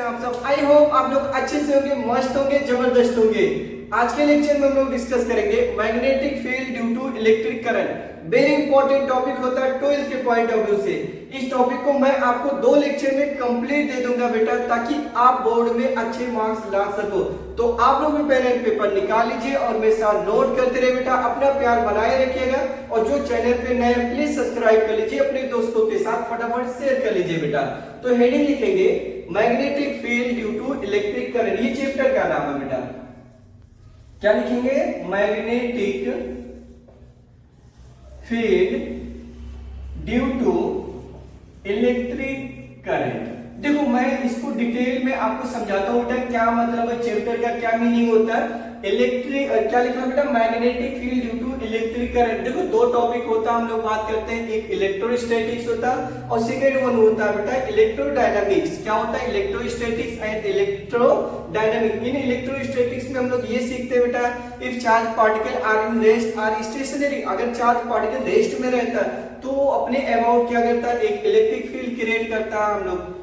आप सब। I hope आप लोग अच्छे से होंगे, मस्त होंगे, जबरदस्त होंगे। आज के लेक्चर में हम लोग डिस्कस करेंगे magnetic field due to electric current. Very important topic होता है 12th के पॉइंट ऑफ व्यू से। इस टॉपिक को मैं आपको 2 लेक्चर में कंप्लीट दे दूंगा बेटा, ताकि आप बोर्ड में अच्छे मार्क्स ला सको। तो आप लोग भी पेन एंड पेपर निकाल लीजिए और मेरे साथ नोट करते रहिए बेटा। अपना प्यार बनाए रखिएगा और जो चैनल पे नए हैं प्लीज सब्सक्राइब कर लीजिए, अपने दोस्तों के साथ फटाफट शेयर कर लीजिए बेटा। तो हेडिंग लिखेंगे magnetic field due to electric current. ये चैप्टर का नाम है बेटा। क्या लिखेंगे? Magnetic field due to electric current. देखो मैं इसको डिटेल में आपको समझाता हूं बेटा, क्या मतलब है चैप्टर का, क्या मीनिंग होता है। इलेक्ट्रिक क्या लिखा बेटा? Magnetic field due to electric current. देखो 2 टॉपिक होता है, हम लोग बात करते हैं। एक इलेक्ट्रोस्टैटिक्स होता है और सेकंड वन होता है बेटा इलेक्ट्रोडायनामिक्स। क्या होता है? Electrostatics and electrodynamics. इन इलेक्ट्रोस्टैटिक्स में हम लोग ये सीखते हैं बेटा, if charge particle are in rest or stationary. अगर चार्ज पार्टिकल रेस्ट में रहता है तो अपने अबाउट क्या करता है? एक इलेक्ट्रिक फील्ड क्रिएट करता है। हम लोग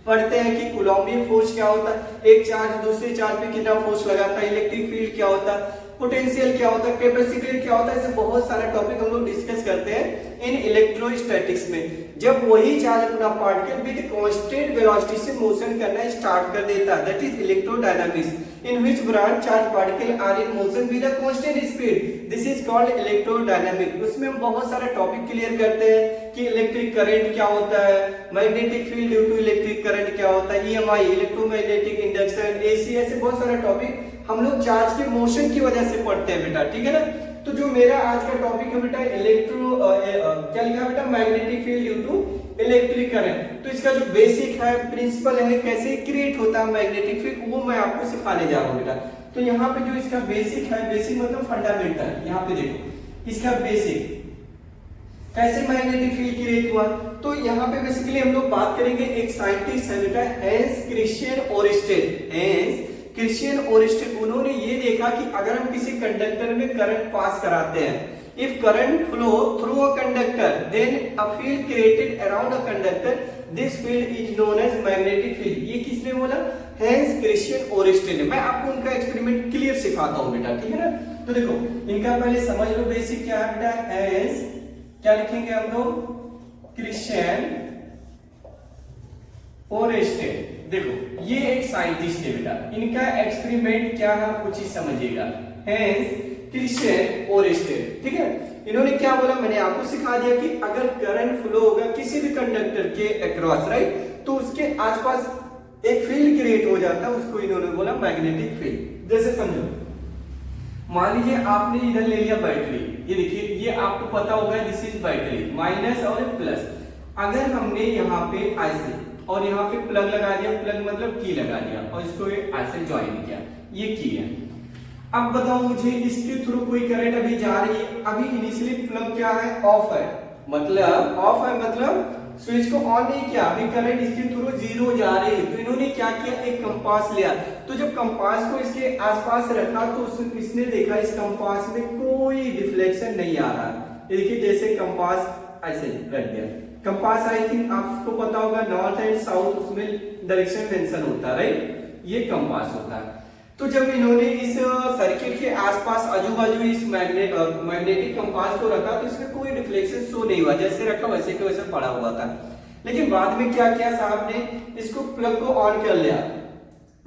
पढ़ते हैं कि कूलॉम्बियन फोर्स क्या होता है, एक चार्ज दूसरे चार्ज पे कितना फोर्स लगाता है, इलेक्ट्रिक फील्ड क्या होता है, पोटेंशियल क्या होता है, कैपेसिटर क्या होता है। ऐसे बहुत सारे टॉपिक हम लोग डिस्कस करते हैं इन इलेक्ट्रोस्टैटिक्स में। जब वही चार्ज अपना पार्टिकल विद कांस्टेंट वेलोसिटी से मोशन करना स्टार्ट कर देता है, that is electrodynamics, in which branch charge particle are in motion with a constant speed, this is called electrodynamic. उसमें हम बहुत सारे टॉपिक क्लियर करते हैं कि इलेक्ट्रिक करंट क्या होता है, magnetic field due to electric current क्या होता है, ईएमआई इलेक्ट्रोमैग्नेटिक इंडक्शन, एसी, ऐसे बहुत सारे टॉपिक हम लोग चार्ज के मोशन की वजह से पढ़ते हैं बेटा, ठीक है ना। तो जो मेरा आज का टॉपिक है बेटा क्या लिखा है बेटा? Magnetic field due to electric current. तो इसका जो बेसिक है, प्रिंसिपल है, कैसे क्रिएट होता है मैग्नेटिक फील्ड, वो मैं आपको सिखाने जा रहा हूँ बेटा। तो यहाँ पे जो इसका बेसिक है, बेसिक मतलब फंडामेंटल, यहाँ पे देखो इसका बेसिक कैसे मैग्नेटिक फील्ड क्रिएट हुआ। तो यहाँ पे बेसिकली हम लोग बात करेंगे, एक साइंटिस्ट है बेटा हैंस क्रिश्चियन ओरिस्टेड। हैंस क्रिश्चियन ओरिस्टेड, उन्होंने ये देखा कि अगर हम किसी कंडक्टर में करंट पास कराते हैं, if current flow through a conductor then a field created around a conductor, this field is known as magnetic field. ये किसने बोला? हैंस क्रिश्चियन ओरिस्टेड ने। मैं आपको उनका एक्सपेरिमेंट क्लियर सिखाता हूं बेटा, ठीक है ना। तो देखो इनका पहले समझ लो बेसिक क्या है बेटा। हैंस क्या लिखेंगे हम लोग? क्रिश्चियन ओरिस्टेड। देखो ये एक साइंटिस्ट है बेटा, इनका एक्सपेरिमेंट क्या है वो चीज समझिएगा। हैंस क्रिश्चियन ओरिस्टेड, ठीक है। इन्होंने क्या बोला, मैंने आपको सिखा दिया कि अगर करंट फ्लो होगा किसी भी कंडक्टर के अक्रॉस, राइट, तो उसके आसपास एक फील्ड क्रिएट हो जाता है, उसको इन्होंने बोला मैग्नेटिक फील्ड। जैसे समझो, मान लीजिए आपने इधर ले लिया बैटरी, ये देखिए ये आपको पता होगा दिस इज बैटरी, माइनस और प्लस। अगर हमने यहाँ पे ऐसे और यहाँ पे प्लग लगा दिया, प्लग मतलब की लगा दिया, और इसको ऐसे ज्वाइन किया, ये की है। अब बताओ मुझे इसके थ्रू कोई करंट अभी जा रही है, अभी इनिशियली प्लग क्या है? ऑफ है, मतलब ऑफ है, मतलब स्विच को ऑन नहीं किया, अभी करंट इसके थ्रू 0 जा रही है। तो इन्होंने क्या किया? एक कंपास लिया। तो जब कंपास को इसके आसपास रखा तो इसने देखा इस कंपास में कोई डिफ्लेक्शन नहीं आ रहा। देखिए जैसे कंपास ऐसे रख दिया, कंपास आई थिंक आपको पता होगा नॉर्थ एंड साउथ, उसमें डायरेक्शन मेंशन होता है, राइट, ये कंपास होता है। तो जब इन्होंने इस सर्किट के आसपास आजू बाजू इस मैग्नेटिक कंपास को रखा तो इसमें कोई डिफ्लेक्शन शो नहीं हुआ, जैसे रखा वैसे के वैसे पड़ा हुआ था। लेकिन बाद में क्या किया साहब ने? इसको प्लग को ऑन कर लिया,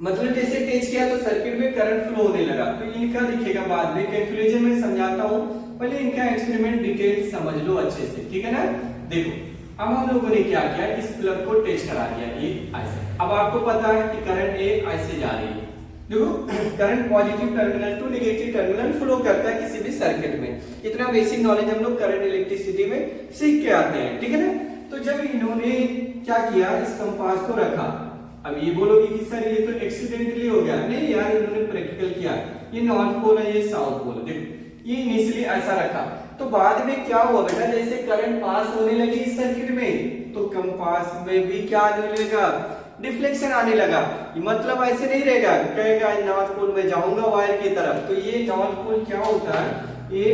मतलब जैसे टेस्ट किया तो सर्किट में करंट फ्लो होने लगा। तो इनका दिखेगा बाद में, कंक्लूजन में समझाता हूं, पहले इनका एक्सपेरिमेंट डिटेल समझ लो अच्छे से, ठीक है ना। देखो अब हम लोगों ने क्या किया, इस प्लग को टेस्ट करा दिया, ये ऐसे। अब आपको पता है कि करंट ए ऐसे जा रही है। देखो current positive terminal to negative terminal flow करता है किसी भी सर्किट में। इतना बेसिक नॉलेज हम लोग करंट इलेक्ट्रिसिटी में सीख के आते हैं, ठीक है ना। तो जब इन्होंने क्या किया, इस कंपास को रखा। अब ये बोलोगे कि सर ये तो एक्सीडेंटली हो गया, नहीं यार, इन्होंने प्रैक्टिकल किया। ये नॉर्थ पोल है, ये साउथ पोल, देखो ये इनिशियली ऐसा रखा। तो बाद में क्या हुआ बेटा, जैसे करंट पास होने लगी इस सर्किट में तो कंपास में भी क्या आने लगेगा? डिफ्लेक्शन आने लगा। मतलब ऐसे नहीं रहेगा, कहेगा नॉर्थ पोल में जाऊंगा वायर की तरफ, तो ये नॉर्थ पोल क्या होता है, ये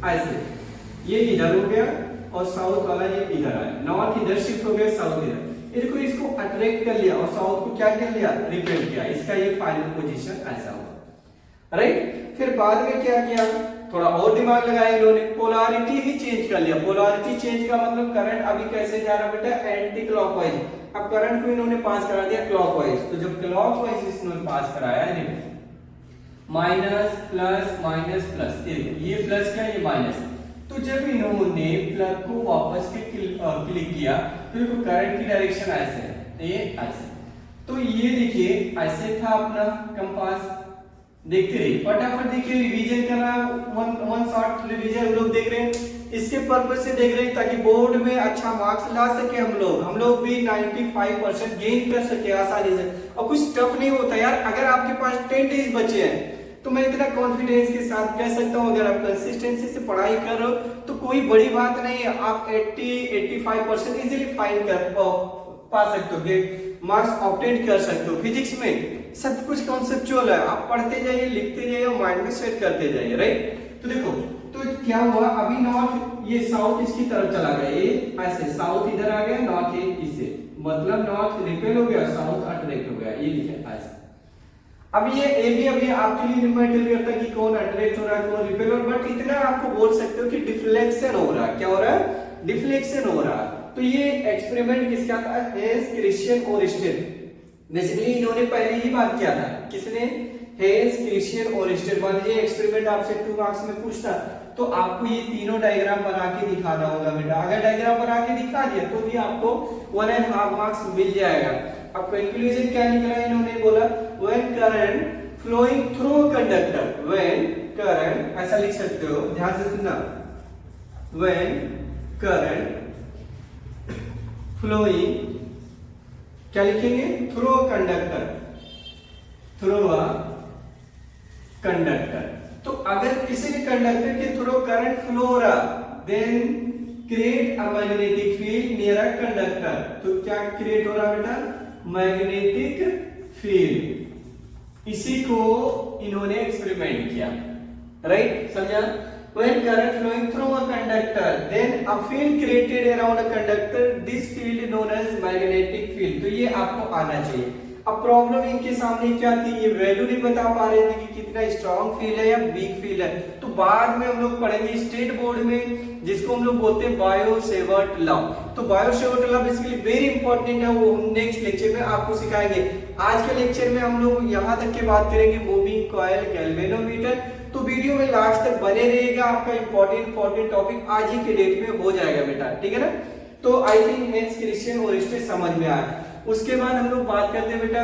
ऐसे, ये इधर हो गया और साउथ वाला ये इधर आया, नॉर्थ इधर शिफ्ट हो गया, साउथ इधर। ये देखो इसको अट्रैक्ट कर लिया और साउथ को क्या कर लिया, रिपेल किया, इसका ये फाइनल पोजीशन ऐसा हुआ, राइट। फिर बाद में क्या किया, थोड़ा और दिमाग लगाया इन्होंने, पोलैरिटी ही चेंज कर लिया। पोलैरिटी चेंज का मतलब करंट अभी कैसे जा रहा बेटा, एंटी क्लॉकवाइज। अब करंट को इन्होंने पास करा दिया क्लॉकवाइज, तो जब क्लॉकवाइज इन्होंने पास कराया माइनस प्लस माइनस प्लस, ये प्लस क्या, ये माइनस। तो जब इन्होंने प्लग को वापस के क्लिक किया तो देखो करंट की डायरेक्शन ऐसे है, ये ऐसे। तो ये देखिए ऐसे था अपना कंपास, देखते रहिए फटाफट, देखिए रिवीजन करना, वन शॉट रिवीजन हम लोग देख रहे हैं, इसके पर्पज से देख रहे हैं ताकि बोर्ड में अच्छा मार्क्स ला सके हम लोग भी 95% गेन कर सके आसानी से। और कुछ टफ नहीं होता यार, अगर आपके पास 10 डेज बचे हैं तो मैं इतना कॉन्फिडेंस के साथ कह सकता हूं, अगर आप कंसिस्टेंसी से पढ़ाई कर रहे हो तो कोई बड़ी बात नहीं है, आप 80-85% इजीली फाइंड कर पा सकते हो, मार्क्स ऑब्टेन कर सकते हो। फिजिक्स में सब कुछ कॉन्सेप्चुअल है, आप पढ़ते जाइए, लिखते जाइए और माइंड में सेट करते जाइए, राइट। तो देखो तो क्या हुआ, अभी नॉर्थ, ये साउथ इसकी तरफ चला गया, ये ऐसे साउथ इधर आ गया, नॉर्थ इससे, मतलब नॉर्थ रिपेल हो गया, साउथ अट्रैक्ट हो गया, ये लिखा ऐसे। अब ये भी अभी आपके लिए मैटर करता है कि कौन अट्रैक्ट हो रहा है कौन रिपेल हो रहा है, बट इतना आपको बोल सकते हो कि डिफ्लेक्शन हो रहा है। क्या हो रहा है, डिफ्लेक्शन हो रहा है। तो ये एक्सपेरिमेंट किसका था, हेंस क्रिश्चियन ओरिस्टन। बेसिकली इन्होंने पहले ही बात किया था, किसने, हेंस क्रिश्चियन ओरिस्टन। मान लीजिए एक्सपेरिमेंट आपसे 2 मार्क्स में पूछता तो आपको ये तीनों डायग्राम बना के दिखाना होगा बेटा। अगर डायग्राम बना के दिखा दिया तो भी आपको 1.5 मार्क्स मिल जाएगा। अब कंक्लूजन क्या निकला, इन्होंने बोला when current flowing through a conductor, when current, ऐसा लिख सकते हो, ध्यान से सुनना, when current flowing, क्या लिखेंगे, through a conductor, through a conductor। तो अगर किसी भी कंडक्टर के थ्रू करंट फ्लो हो रहा, then create a magnetic field near a conductor। तो क्या क्रिएट हो रहा बेटा, मैग्नेटिक फील्ड। इसी को इन्होंने एक्सपेरिमेंट किया, राइट, समझा। When current flowing through a conductor, then a field created around a conductor, this field known as magnetic field। तो ये आपको आना चाहिए। अब प्रॉब्लम इनके सामने क्या थी, ये वैल्यू नहीं बता पा रहे थे कि कितना स्ट्रॉन्ग फील्ड है या वीक फील्ड है। तो बाद में हम लोग पढ़ेंगे स्टेट बोर्ड में, जिसको हम लोग बोलते हैं बायो सेवर्ट लॉ। तो bio Savart law basically very important है, वो नेक्स्ट लेक्चर में आपको सिखाएंगे। आज के लेक्चर में हम लोग यहाँ तक की बात करेंगे मूविंग कॉइल, गैल्वेनोमीटर। तो वीडियो में लास्ट तक बने रहिएगा, आपका इंपॉर्टेंट टॉपिक आज ही के डेट में हो जाएगा बेटा, ठीक है ना। तो आई थिंक हेंस क्रिश्चियन ओरिस्टन समझ में आया। उसके बाद हम लोग बात करते हैं बेटा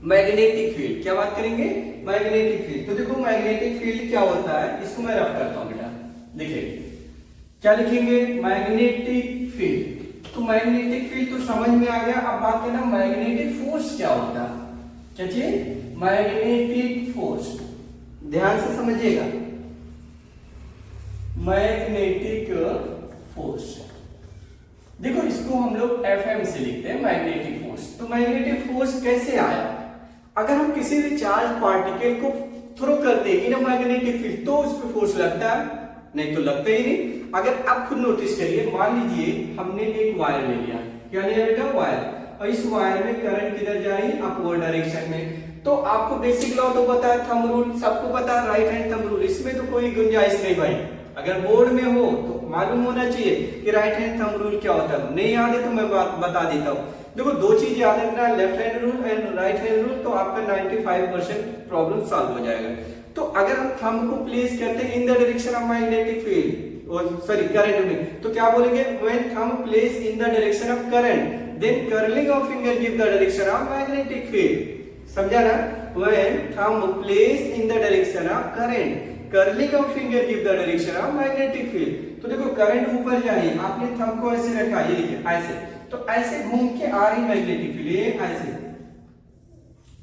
मैग्नेटिक फील्ड। क्या बात करेंगे, मैग्नेटिक फील्ड। तो देखो मैग्नेटिक फील्ड क्या होता है, इसको मैं रफ करता हूं बेटा, देखिए क्या लिखेंगे, मैग्नेटिक फील्ड। तो मैग्नेटिक फील्ड तो समझ में आ गया। अब बात करना मैग्नेटिक फोर्स क्या होता है, क्या चीज, मैग्नेटिक फोर्स। ध्यान से समझिएगा, मैग्नेटिक फोर्स, देखो इसको हम लोग FM से लिखते हैं, मैग्नेटिक फोर्स। तो मैग्नेटिक फोर्स कैसे आया, अगर हम किसी भी चार्ज पार्टिकल को थ्रो करते हैं इन मैग्नेटिक फील्ड तो उस पर फोर्स लगता है, नहीं तो लगता ही नहीं। अगर आप खुद नोटिस करिए, मान लीजिए हमने एक वायर ले लिया, क्या लिया बेटा, वायर, और इस वायर में करंट किधर जा रही है, अपवर्ड डायरेक्शन में। तो आपको बेसिक लॉ तो पता है, थंब रूल सबको पता है, राइट हैंड थंब रूल, इसमें तो कोई गुंजाइश नहीं भाई। अगर बोर्ड में हो तो मालूम होना चाहिए कि राइट हैंड थंब रूल क्या होता है। नहीं याद है तो मैं बता देता हूँ। देखो दो चीज याद रखना, left hand rule and right hand rule, तो आपका 95% प्रॉब्लम सॉल्व हो जाएगा। तो अगर हम थंब को प्लेस करते हैं in the direction of magnetic field, sorry current में, तो क्या बोलेंगे, when thumb place in the direction of current then curling of finger give the direction of magnetic field. समझा ना, when thumb place in the direction of current curling of finger give the direction of magnetic field. तो देखो current ऊपर जा रही है, आपने thumb को ऐसे रखा, ये देखिए ऐसे, तो ऐसे घूम के आ रही मैग्नेटिक फील्ड, ये ऐसे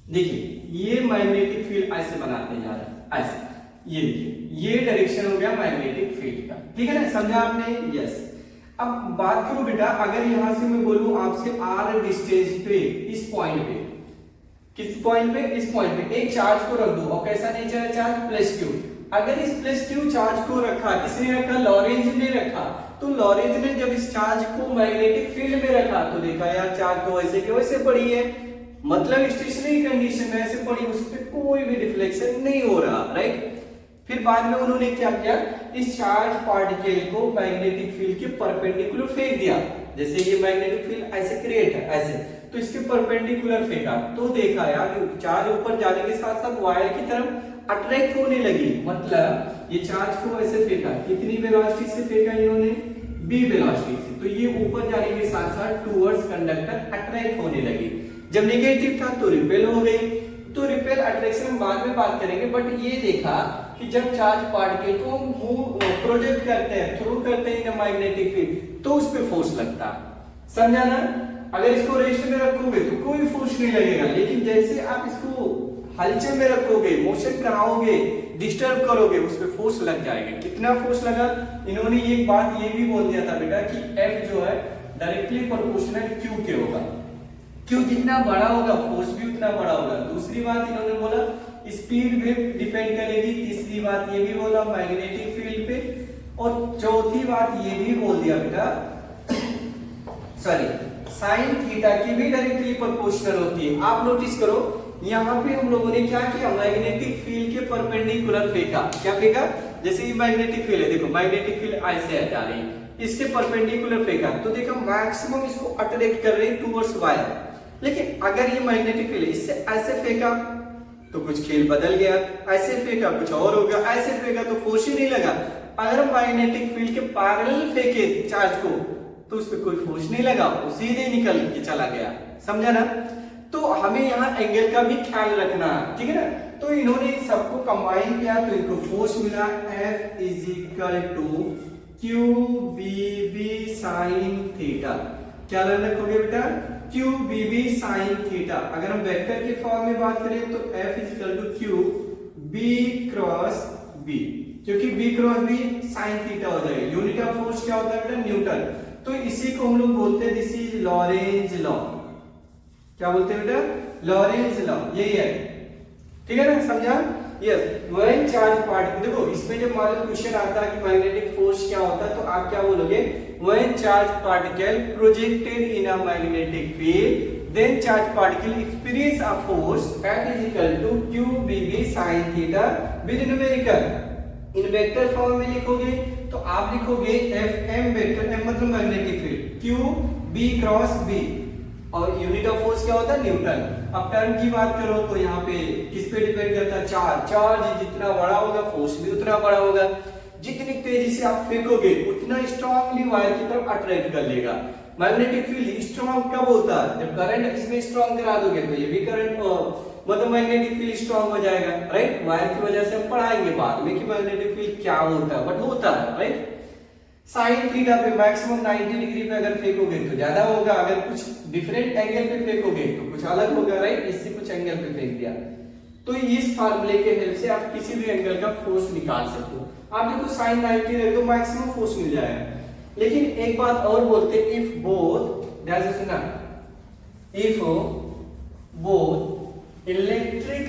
देखिए, ये मैग्नेटिक फील्ड ऐसे बनाते जा रहा है ऐसे, ये देखिए ये डायरेक्शन हो गया मैग्नेटिक फील्ड का, ठीक है ना, समझा आपने, यस। अब बात करो बेटा, अगर यहां से मैं बोलूं आपसे r डिस्टेंस पे, इस पॉइंट पे, किस पॉइंट पे, इस पॉइंट पे एक चार्ज को रख दो, और कैसा नेचर है चार्ज, प्लस क्यू। अगर इस प्लस क्यू चार्ज को रखा, किसने रखा, लॉरेंज ने रखा, तो लॉरेंज ने जब इस चार्ज को मैग्नेटिक फील्ड में रखा तो देखा यार चार्ज तो वैसे के वैसे पड़ी है, मतलब स्टेशनरी कंडीशन में ऐसे पड़ी, उस पर कोई भी डिफ्लेक्शन नहीं हो रहा, राइट। फिर बाद में उन्होंने क्या किया, इस चार्ज पार्टिकल को मैग्नेटिक फील्ड के परपेंडिकुलर फेंक दिया। जैसे ये मैग्नेटिक फील्ड ऐसे क्रिएट है ऐसे, तो इसके परपेंडिकुलर फेंका तो देखा यार चार्ज ऊपर जाने के साथ साथ वायर की तरफ अट्रैक्ट होने लगी, मतलब ये चार्ज को ऐसे फेंका, कितनी वेलोसिटी से फेंका इन्होंने, b वेलोसिटी से, तो ये ऊपर जाने के साथ साथ टुवर्ड्स कंडक्टर अट्रैक्ट होने लगी। जब नेगेटिव था तो रिपेल हो गई, तो रिपेल अट्रैक्शन हम बाद में बात करेंगे, बट ये देखा कि जब चार्ज पार्टिकल को मूव प्रोजेक्ट करते हैं, थ्रू करते हैं मैग्नेटिक फील्ड, तो उस पे फोर्स लगता, समझा ना। अगर इसको रेस्ट में रखोगे तो कोई फोर्स नहीं लगेगा, लेकिन जैसे आप इसको हलचल में रखोगे, मोशन कराओगे, डिस्टर्ब करोगे, उस पे फोर्स लग जाएगा। कितना फोर्स लगा, इन्होंने एक बात ये भी बोल दिया था बेटा कि F जो है डायरेक्टली प्रोपोर्शनल Q के होगा, Q जितना बड़ा होगा फोर्स भी उतना बड़ा होगा। दूसरी बात इन्होंने बोला स्पीड भी डिपेंड करेगी, तीसरी बात ये भी बोला मैग्नेटिक फील्ड पे, और चौथी बात ये भी बोल दिया बेटा सॉरी साइन थीटा की भी डायरेक्टली प्रोपोर्शनल होती है। आप नोटिस करो यहाँ पे हम लोगों ने क्या किया, मैग्नेटिक फील्ड के परपेंडिकुलर फेंका, क्या फेंका, जैसे ये मैग्नेटिक फील्ड है, देखो मैग्नेटिक फील्ड ऐसे जा रही है, इसके परपेंडिकुलर फेंका तो देखो मैक्सिमम इसको अट्रैक्ट कर रही है टुवर्ड्स वायर। लेकिन अगर ये मैग्नेटिक फील्ड इससे ऐसे फेंका तो कुछ खेल बदल गया, ऐसे फेंका कुछ और हो गया, ऐसे फेंका तो फोर्स ही नहीं लगा। अगर मैग्नेटिक फील्ड के पैरेलल फेंके चार्ज को तो उस पर कोई फोर्स नहीं लगा, वो सीधे निकल के चला गया, समझा ना। तो हमें यहाँ एंगल का भी ख्याल रखना है, ठीक है ना। तो इन्होंने सबको कंबाइन किया तो इनको फोर्स मिला F is equal to QBB sin theta. क्या रखोगे बेटा, QBB sin थीटा। अगर हम वेक्टर के फॉर्म में बात करें तो F is equal to Q B cross B, क्योंकि B cross B sin theta हो जाएगा। यूनिट ऑफ फोर्स क्या होता है बेटा, न्यूटन। तो इसी को हम लोग बोलते हैं दिस इज लॉरेंज लॉ। क्या बोलते हैं बेटा, लॉरेंज लॉ, यही है, ठीक है ना, समझा। यस, व्हेन चार्ज पार्टिकल, देखो इसमें जब मान लो क्वेश्चन आता है कि मैग्नेटिक फोर्स क्या होता है तो आप क्या बोलोगे, when charge particle projected in a magnetic field then charge particle experience a force F is equal to QBB sin theta with numerical. इन वेक्टर फॉर्म में लिखोगे तो आप लिखोगे FM वेक्टर, M मतलब magnetic field, Q B cross B, और unit of force क्या होता है, न्यूटन। अब टर्म की बात करो तो यहाँ पे किस पे डिपेंड करता है, चार्ज। चार्ज जितना बड़ा होगा फोर्स भी उतना बड़ा होगा। जितनी तेजी से आप फेंकोगे उतना स्ट्रांगली वायर की तरफ अट्रैक्ट कर लेगा। मैग्नेटिक फील्ड स्ट्रांग कब होता है, जब करंट इसमें स्ट्रांग करा दोगे तो ये भी करंट मतलब मैग्नेटिक फील्ड स्ट्रांग हो जाएगा, राइट। वायर की वजह से हम पढ़ाएंगे बाद में कि मैग्नेटिक फील्ड क्या होता है, बट होता है, राइट। साइन थीटा पे मैक्सिमम 90 डिग्री पे अगर फेंकोगे तो ज्यादा होगा, अगर कुछ डिफरेंट एंगल पे फेंकोगे तो कुछ अलग होगा, राइट। इससे कुछ एंगल पे फेंक दिया तो इस फार्मूले के हेल्प से आप किसी भी एंगल का फोर्स निकाल सकते हो। आप देखो साइन 90 रख दो मैक्सिमम फोर्स मिल जाएगा। लेकिन एक बात और बोलते, इफ बोथ, ध्यान से सुनना, if both electric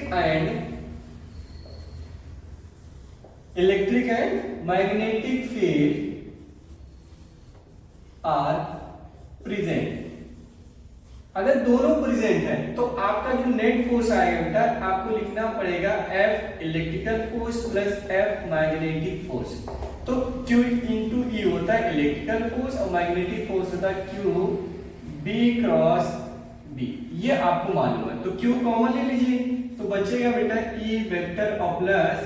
and magnetic field are present, अगर दोनों प्रेजेंट है तो आपका जो नेट फोर्स आएगा बेटा, आपको लिखना पड़ेगा F electrical force plus F magnetic force. तो Q इंटू E होता है इलेक्ट्रिकल फोर्स और मैग्नेटिक फोर्स होता है Q B क्रॉस B, ये आपको मालूम है। तो Q कॉमन ले लीजिए तो बचेगा बेटा E वेक्टर और प्लस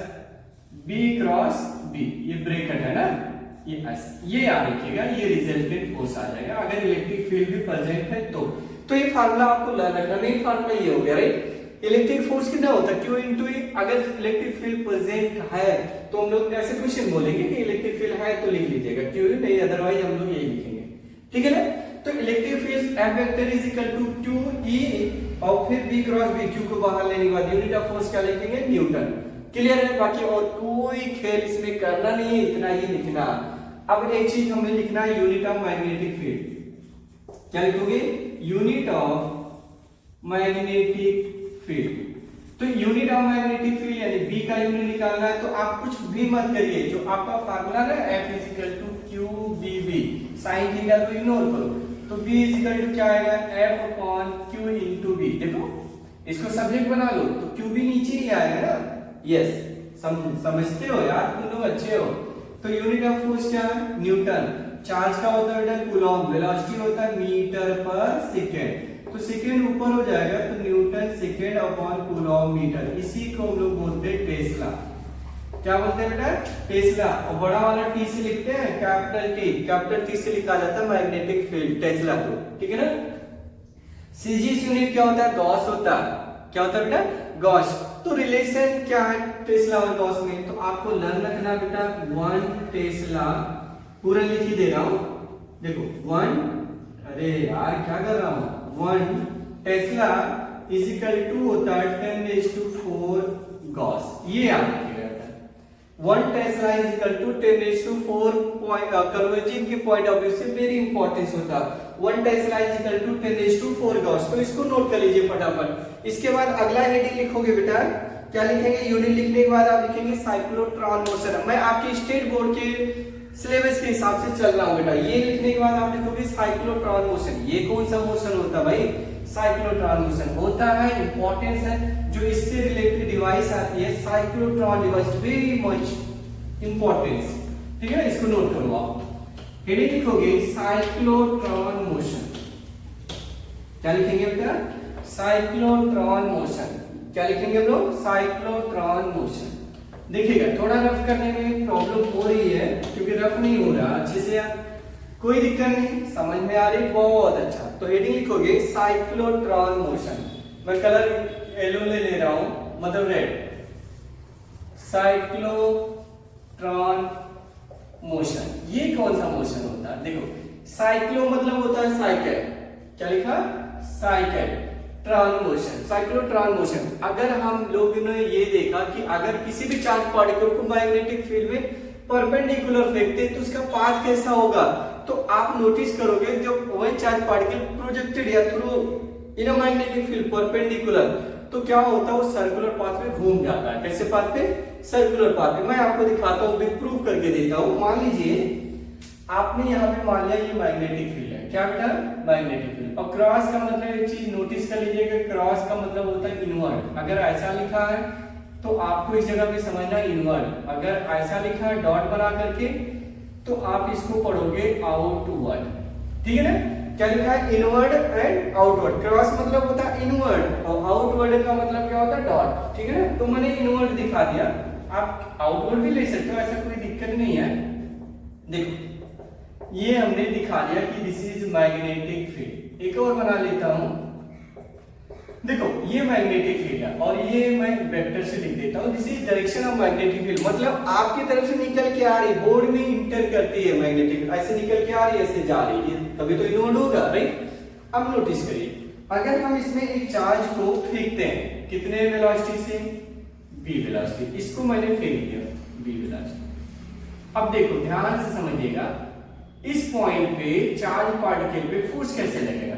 B क्रॉस B, ये ब्रैकेट है ना, ये याद रखिएगा, ये रिजल्टेंट फोर्स आ जाएगा अगर इलेक्ट्रिक फील्ड भी प्रेजेंट है तो ये फार्मूला आपको लर्न रखना। मेन फार्मूला ये हो गया, राइट। इलेक्ट्रिक फोर्स कितना होता है, Q इंटू E। अगर इलेक्ट्रिक फील्ड प्रेजेंट है तो हम लोग ऐसे क्वेश्चन बोलेंगे कि इलेक्ट्रिक फील्ड है तो लिख लीजिएगा Q, नहीं अदरवाइज हम लोग यही लिखेंगे, ठीक है ना। तो electric field F vector is equal to QE और फिर B क्रॉस B, Q को बाहर लेने के बाद यूनिट ऑफ फोर्स क्या लिखेंगे, न्यूटन। क्लियर है, बाकी और कोई खेल इसमें करना नहीं है, इतना ही लिखना। अब एक चीज हमें लिखना है, यूनिट ऑफ मैग्नेटिक फील्ड। क्या लिखोगे, यूनिट ऑफ मैग्नेटिक फील्ड। तो यूनिट ऑफ मैग्नेटिक फील्ड यानी बी का यूनिट निकालना है, तो आप कुछ भी मत करिए, जो आपका फार्मूला ना F equal to Q B B, sine theta को इग्नोर करो, तो B इक्वल टू क्या आएगा, F upon Q into B. देखो इसको सब्जेक्ट बना लो तो क्यू भी नीचे ही आएगा ना, यस समझते हो यार, तुम लोग अच्छे हो। तो यूनिट ऑफ फोर्स क्या है, न्यूटन, चार्ज का होता है कूलॉम, वेलोसिटी होता है मीटर पर सेकेंड, तो सेकेंड ऊपर हो जाएगा तो newton second upon coulomb metre, इसी को हम लोग बोलते हैं टेस्ला। क्या बोलते हैं बेटा, टेस्ला। और बड़ा वाला टी से लिखते हैं कैपिटल टी से लिखा जाता है मैग्नेटिक फील्ड टेस्ला को, ठीक है ना। सीजीएस यूनिट क्या होता है, गॉस होता है, क्या होता है बेटा, गॉस। तो रिलेशन क्या है टेस्ला और गॉस में, तो आपको लर्न रखना बेटा 1 टेस्ला, पूरा लिख ही दे रहा हूं, देखो 1, अरे यार क्या कर रहा हूं, 1 टेस्ला इज इक्वल टू होता है 10⁴ गॉस, ये याद रखिएगा। 1 tesla is equal to 10⁴ converging के पॉइंट ऑफ व्यू से वेरी इंपॉर्टेंस होता है। 1 tesla is equal to 10⁴ gauss, तो इसको नोट कर लीजिए फटाफट। इसके बाद अगला हेडिंग लिखोगे बेटा, क्या लिखेंगे, यूनिट लिखने के बाद आप लिखेंगे साइक्लोट्रॉन मोशन। मैं आपके स्टेट बोर्ड के सिलेबस के हिसाब से चल रहा हूं बेटा, ये लिखने के बाद आप लिखोगे साइक्लोट्रॉन मोशन। ये कौन सा मोशन होता है भाई, साइक्लोट्रॉन मोशन होता है, इंपॉर्टेंस है, जो इससे रिलेटेड डिवाइस आती है cyclotron device, very much importance, ठीक है, इसको नोट करो आप। हेडिंग लिखोगे साइक्लोट्रॉन मोशन, क्या लिखेंगे बेटा, साइक्लोट्रॉन मोशन, क्या लिखेंगे हम लोग, साइक्लोट्रॉन मोशन। देखिएगा थोड़ा रफ करने में प्रॉब्लम हो रही है, क्योंकि रफ नहीं हो रहा अच्छे से, कोई दिक्कत नहीं, समझ में आ रही, बहुत अच्छा। तो हेडिंग लिखोगे साइक्लोट्रॉन मोशन, मैं कलर येलो ले रहा हूं, मतलब रेड, साइक्लोट्रॉन मोशन। ये कौन सा मोशन होता है, देखो साइक्लो मतलब होता है साइकिल, क्या लिखा, cycle, Tron motion, cyclotron motion. अगर हम लोग ने ये देखा कि अगर किसी भी चार्ज पार्टिकल को मैग्नेटिक फील्ड में परपेंडिकुलर फेंकते तो उसका पाथ कैसा होगा, तो आप नोटिस करोगे जब वही चार्ज पार्टिकल प्रोजेक्टेड या through in a magnetic field perpendicular, तो क्या होता है वो सर्कुलर पाथ में घूम जाता है। कैसे पाथ पे, सर्कुलर पाथ पे। मैं आपको दिखाता हूँ, विद प्रूफ करके देता हूँ। मान लीजिए आपने यहाँ पे मान लिया ये मैग्नेटिक फील्ड है, क्या बेटा, मैग्नेटिक फील्ड, और क्रॉस का मतलब एक चीज नोटिस कर लीजिएगा, क्रॉस का मतलब होता है इनवर्ड। अगर ऐसा लिखा है तो आपको इस जगह पे समझना इनवर्ड, अगर ऐसा लिखा है डॉट बना करके तो आप इसको पढ़ोगे आउटवर्ड, ठीक है ना। क्या लिखा है, इनवर्ड एंड आउटवर्ड, क्रॉस मतलब होता है इनवर्ड और आउटवर्ड का मतलब क्या होता है, डॉट, ठीक है ना। तो मैंने इनवर्ड दिखा दिया, आप आउटवर्ड भी ले सकते हो, ऐसा कोई दिक्कत नहीं है। देखो ये हमने दिखा दिया कि दिस इज मैग्नेटिक फील्ड। एक और बना लेता हूं, देखो ये मैग्नेटिक फील्ड है और ये मैं वेक्टर से लिख देता हूं, this is direction of magnetic field, मतलब आपकी तरफ से निकल के आ रही, बोर्ड में इंटर करती है मैग्नेटिक, ऐसे निकल के आ रही है, ऐसे जा रही है, तभी तो इनवर्ड होगा, राइट। अब नोटिस करिए, अगर हम इसमें एक चार्ज को फेंकते हैं, कितने वेलोसिटी से, v वेलोसिटी, इसको मैंने फेंक दिया v वेलोसिटी। अब देखो ध्यान से समझिएगा, इस पॉइंट पे चार्ज पार्टिकल पे फोर्स कैसे लगेगा,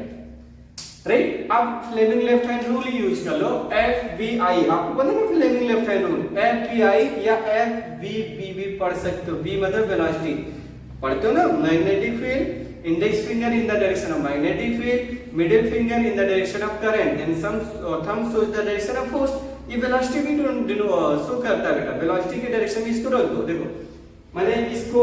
राइट। अब Fleming left hand rule use कर लो, FVI, आपको पता है ना Fleming left hand rule, FVI या FVBB पढ़ सकते हो, V मतलब वेलोसिटी, पढ़ते हो ना, magnetic field, index finger in the direction of magnetic field, middle finger in the direction of current and thumb shows the direction of force. ये velocity भी शो करता है बेटा, वेलोसिटी के डायरेक्शन में इसको रख दो। देखो मैंने इसको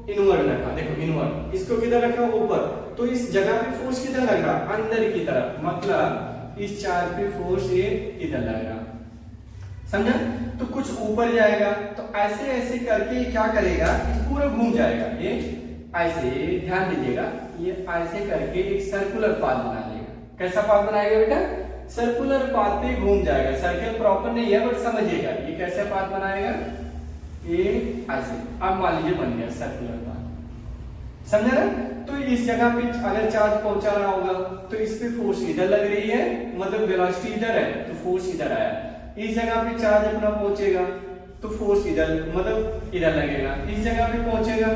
इनवर्ड रखा, देखो इनवर्ड, इसको किधर रखा, ऊपर, तो इस जगह पे फोर्स किधर लग रहा, अंदर की तरफ, मतलब इस चार्ज पे फोर्स ये इधर लग रहा, समझा। तो कुछ ऊपर जाएगा, तो ऐसे ऐसे करके क्या करेगा, पूरा घूम जाएगा, ये ऐसे, ध्यान दीजिएगा, ये ऐसे करके एक सर्कुलर पाथ बना लेगा। कैसा पाथ बनाएगा बेटा, सर्कुलर पाथ पे घूम जाएगा, सर्कल प्रॉपर नहीं है बट समझिएगा ये कैसे पाथ बनाएगा, ये ऐसे। अब मान लीजिए बन गया सर्कुलर पाथ, समझा ना। तो इस जगह पे अगर चार्ज पहुंचा रहा होगा तो इस पे फोर्स इधर लग रही है, मतलब वेलोसिटी इधर है तो फोर्स इधर आया। इस जगह पे चार्ज अपना पहुंचेगा तो फोर्स इधर, मतलब इधर लगेगा। इस जगह पे पहुंचेगा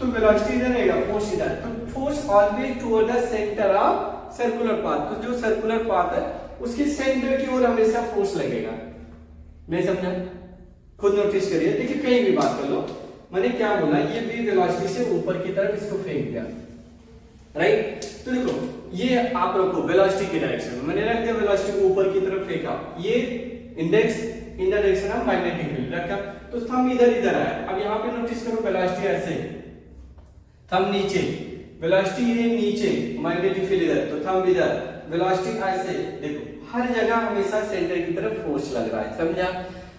तो वेलोसिटी इधर रहेगा, फोर्स इधर, तो force always toward the centre of circular path. तो जो सर्कुलर पाथ है उसके सेंटर की ओर हमेशा फोर्स लगेगा। नहीं समझा? खुद नोटिस करिए, देखिए कहीं भी बात कर लो, मैंने क्या बोला, ये v वेलोसिटी से ऊपर की तरफ इसको फेंक दिया, राइट? तो देखो ये आप रखो वेलोसिटी की डायरेक्शन में, मैंने रख दिया वेलोसिटी को ऊपर की तरफ फेंका, ये index in the direction of magnetic field रखा, तो थंब इधर आया। अब यहाँ पे नोटिस करो वेलोसिटी ऐसे, थंब नीचे, वेलोसिटी ये नीचे, मैग्नेटिक फील्ड इधर, तो थंब इधर, वेलोसिटी ऐसे। देखो हर जगह हमेशा सेंटर की तरफ फोर्स लग रहा है, समझा?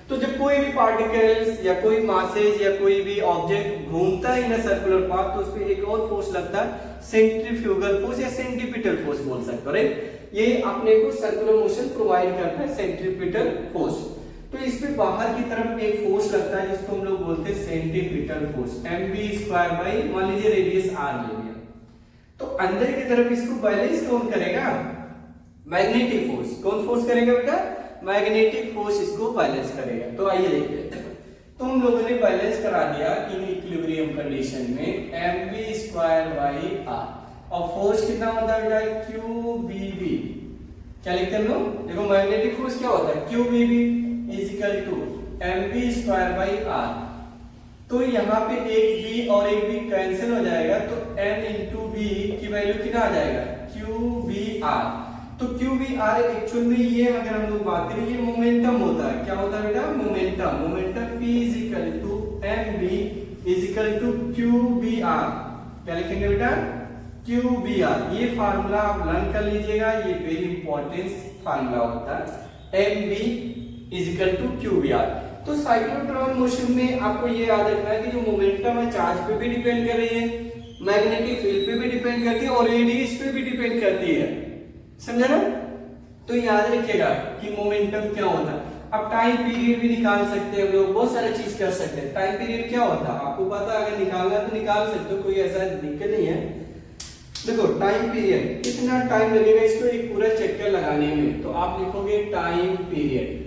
तो जब कोई भी पार्टिकल्स या कोई मासेज या कोई भी ऑब्जेक्ट घूमता है इन सर्कुलर पाथ, तो उस पर एक और फोर्स लगता है, सेंट्रीफ्यूगल फोर्स या सेंट्रीपिटल फोर्स बोल सकते हो, राइट? ये अपने को सर्कुलर मोशन प्रोवाइड करता है, सेंट्रीपिटल फोर्स। तो इस पे बाहर की तरफ एक फोर्स लगता है जिसको हम लोग बोलते हैं सेंट्रीपिटल फोर्स, mv² बाई, मान लीजिए रेडियस r ले लिया, तो अंदर की तरफ इसको बैलेंस कौन करेगा? Magnetic force. कौन फोर्स करेगा बेटा? मैग्नेटिक फोर्स इसको बैलेंस करेगा। तो आइए देखते हैं, तो हम लोगों ने बैलेंस करा दिया इन इक्विलिब्रियम कंडीशन में mv² बाई r, और फोर्स कितना होता है बेटा? qbb। क्या लिखते हैं हम लोग? देखो मैग्नेटिक फोर्स क्या होता है? qbb is equal to mv² by r। तो यहाँ पे एक b और एक b कैंसिल हो जाएगा, तो m इंटू b की वैल्यू कितना आ जाएगा? qbr। तो qbr एक्चुअल में ये अगर हम लोग बात करें, ये मोमेंटम होता है। क्या होता है बेटा? Momentum. Momentum p is equal to mb is equal to qbr। क्या लिखेंगे बेटा? qbr। ये फार्मूला आप लर्न कर लीजिएगा, ये वेरी इंपॉर्टेंट फार्मूला होता है, mb is equal to qbr। तो साइक्लोट्रॉन मोशन में आपको ये याद रखना है कि जो मोमेंटम है चार्ज पे भी डिपेंड कर रही है, मैग्नेटिक फील्ड पे भी डिपेंड करती है, और रेडियस पे भी डिपेंड करती है, समझा ना? तो याद रखिएगा कि मोमेंटम क्या होता है। अब टाइम पीरियड भी निकाल सकते हैं हम लोग, बहुत सारी चीज कर सकते हैं। टाइम पीरियड क्या होता है आपको पता है, अगर निकालना है तो निकाल सकते हो, कोई ऐसा दिक्कत नहीं है। देखो टाइम पीरियड, कितना टाइम लगेगा इसको एक पूरा चक्कर लगाने में, तो आप लिखोगे टाइम पीरियड।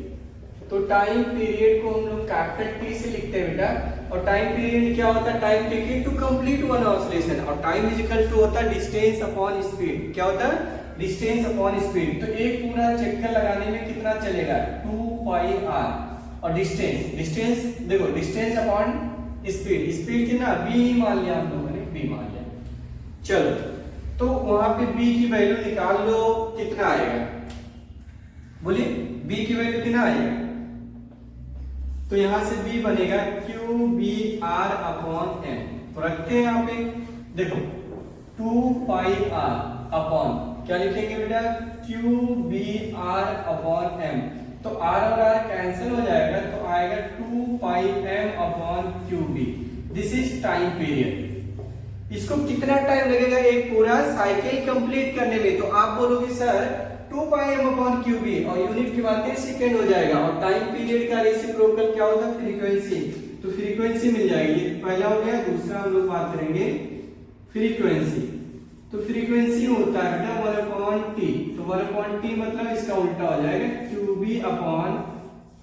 तो टाइम पीरियड को हम लोग कैपिटल T से लिखते हैं बेटा, और टाइम पीरियड क्या होता है? Time taking to complete one oscillation, और टाइम इज इक्वल टू होता है डिस्टेंस अपॉन स्पीड। क्या होता है? Distance upon speed. तो एक पूरा चक्कर लगाने में कितना चलेगा? 2 पाई r, और डिस्टेंस देखो डिस्टेंस अपॉन स्पीड, स्पीड कितना? b मान लिया हम लोगों ने, b मान लिया। चलो तो वहां पे b की वैल्यू निकाल लो, कितना आएगा? बोलिए b की वैल्यू कितना आएगा? तो यहां से b बनेगा qbr अपॉन m। तो रखते हैं यहाँ पे, देखो 2 पाई r अपॉन, क्या लिखेंगे बेटा? qbr upon m। तो r और r कैंसिल हो जाएगा, तो आएगा 2 पाई m upon qb। This is time period. इसको कितना टाइम लगेगा एक पूरा साइकिल कंप्लीट करने में? तो आप बोलोगे सर 2 पाई m अपॉन qb, और यूनिट की बात करें सेकंड हो जाएगा, और टाइम पीरियड का रेसिप्रोकल क्या होता है? फ्रीक्वेंसी। तो फ्रीक्वेंसी मिल जाएगी, पहला हो गया। दूसरा हम लोग बात करेंगे फ्रीक्वेंसी। तो फ्रीक्वेंसी होता है बेटा 1/t। तो 1/t मतलब इसका उल्टा हो जाएगा qb upon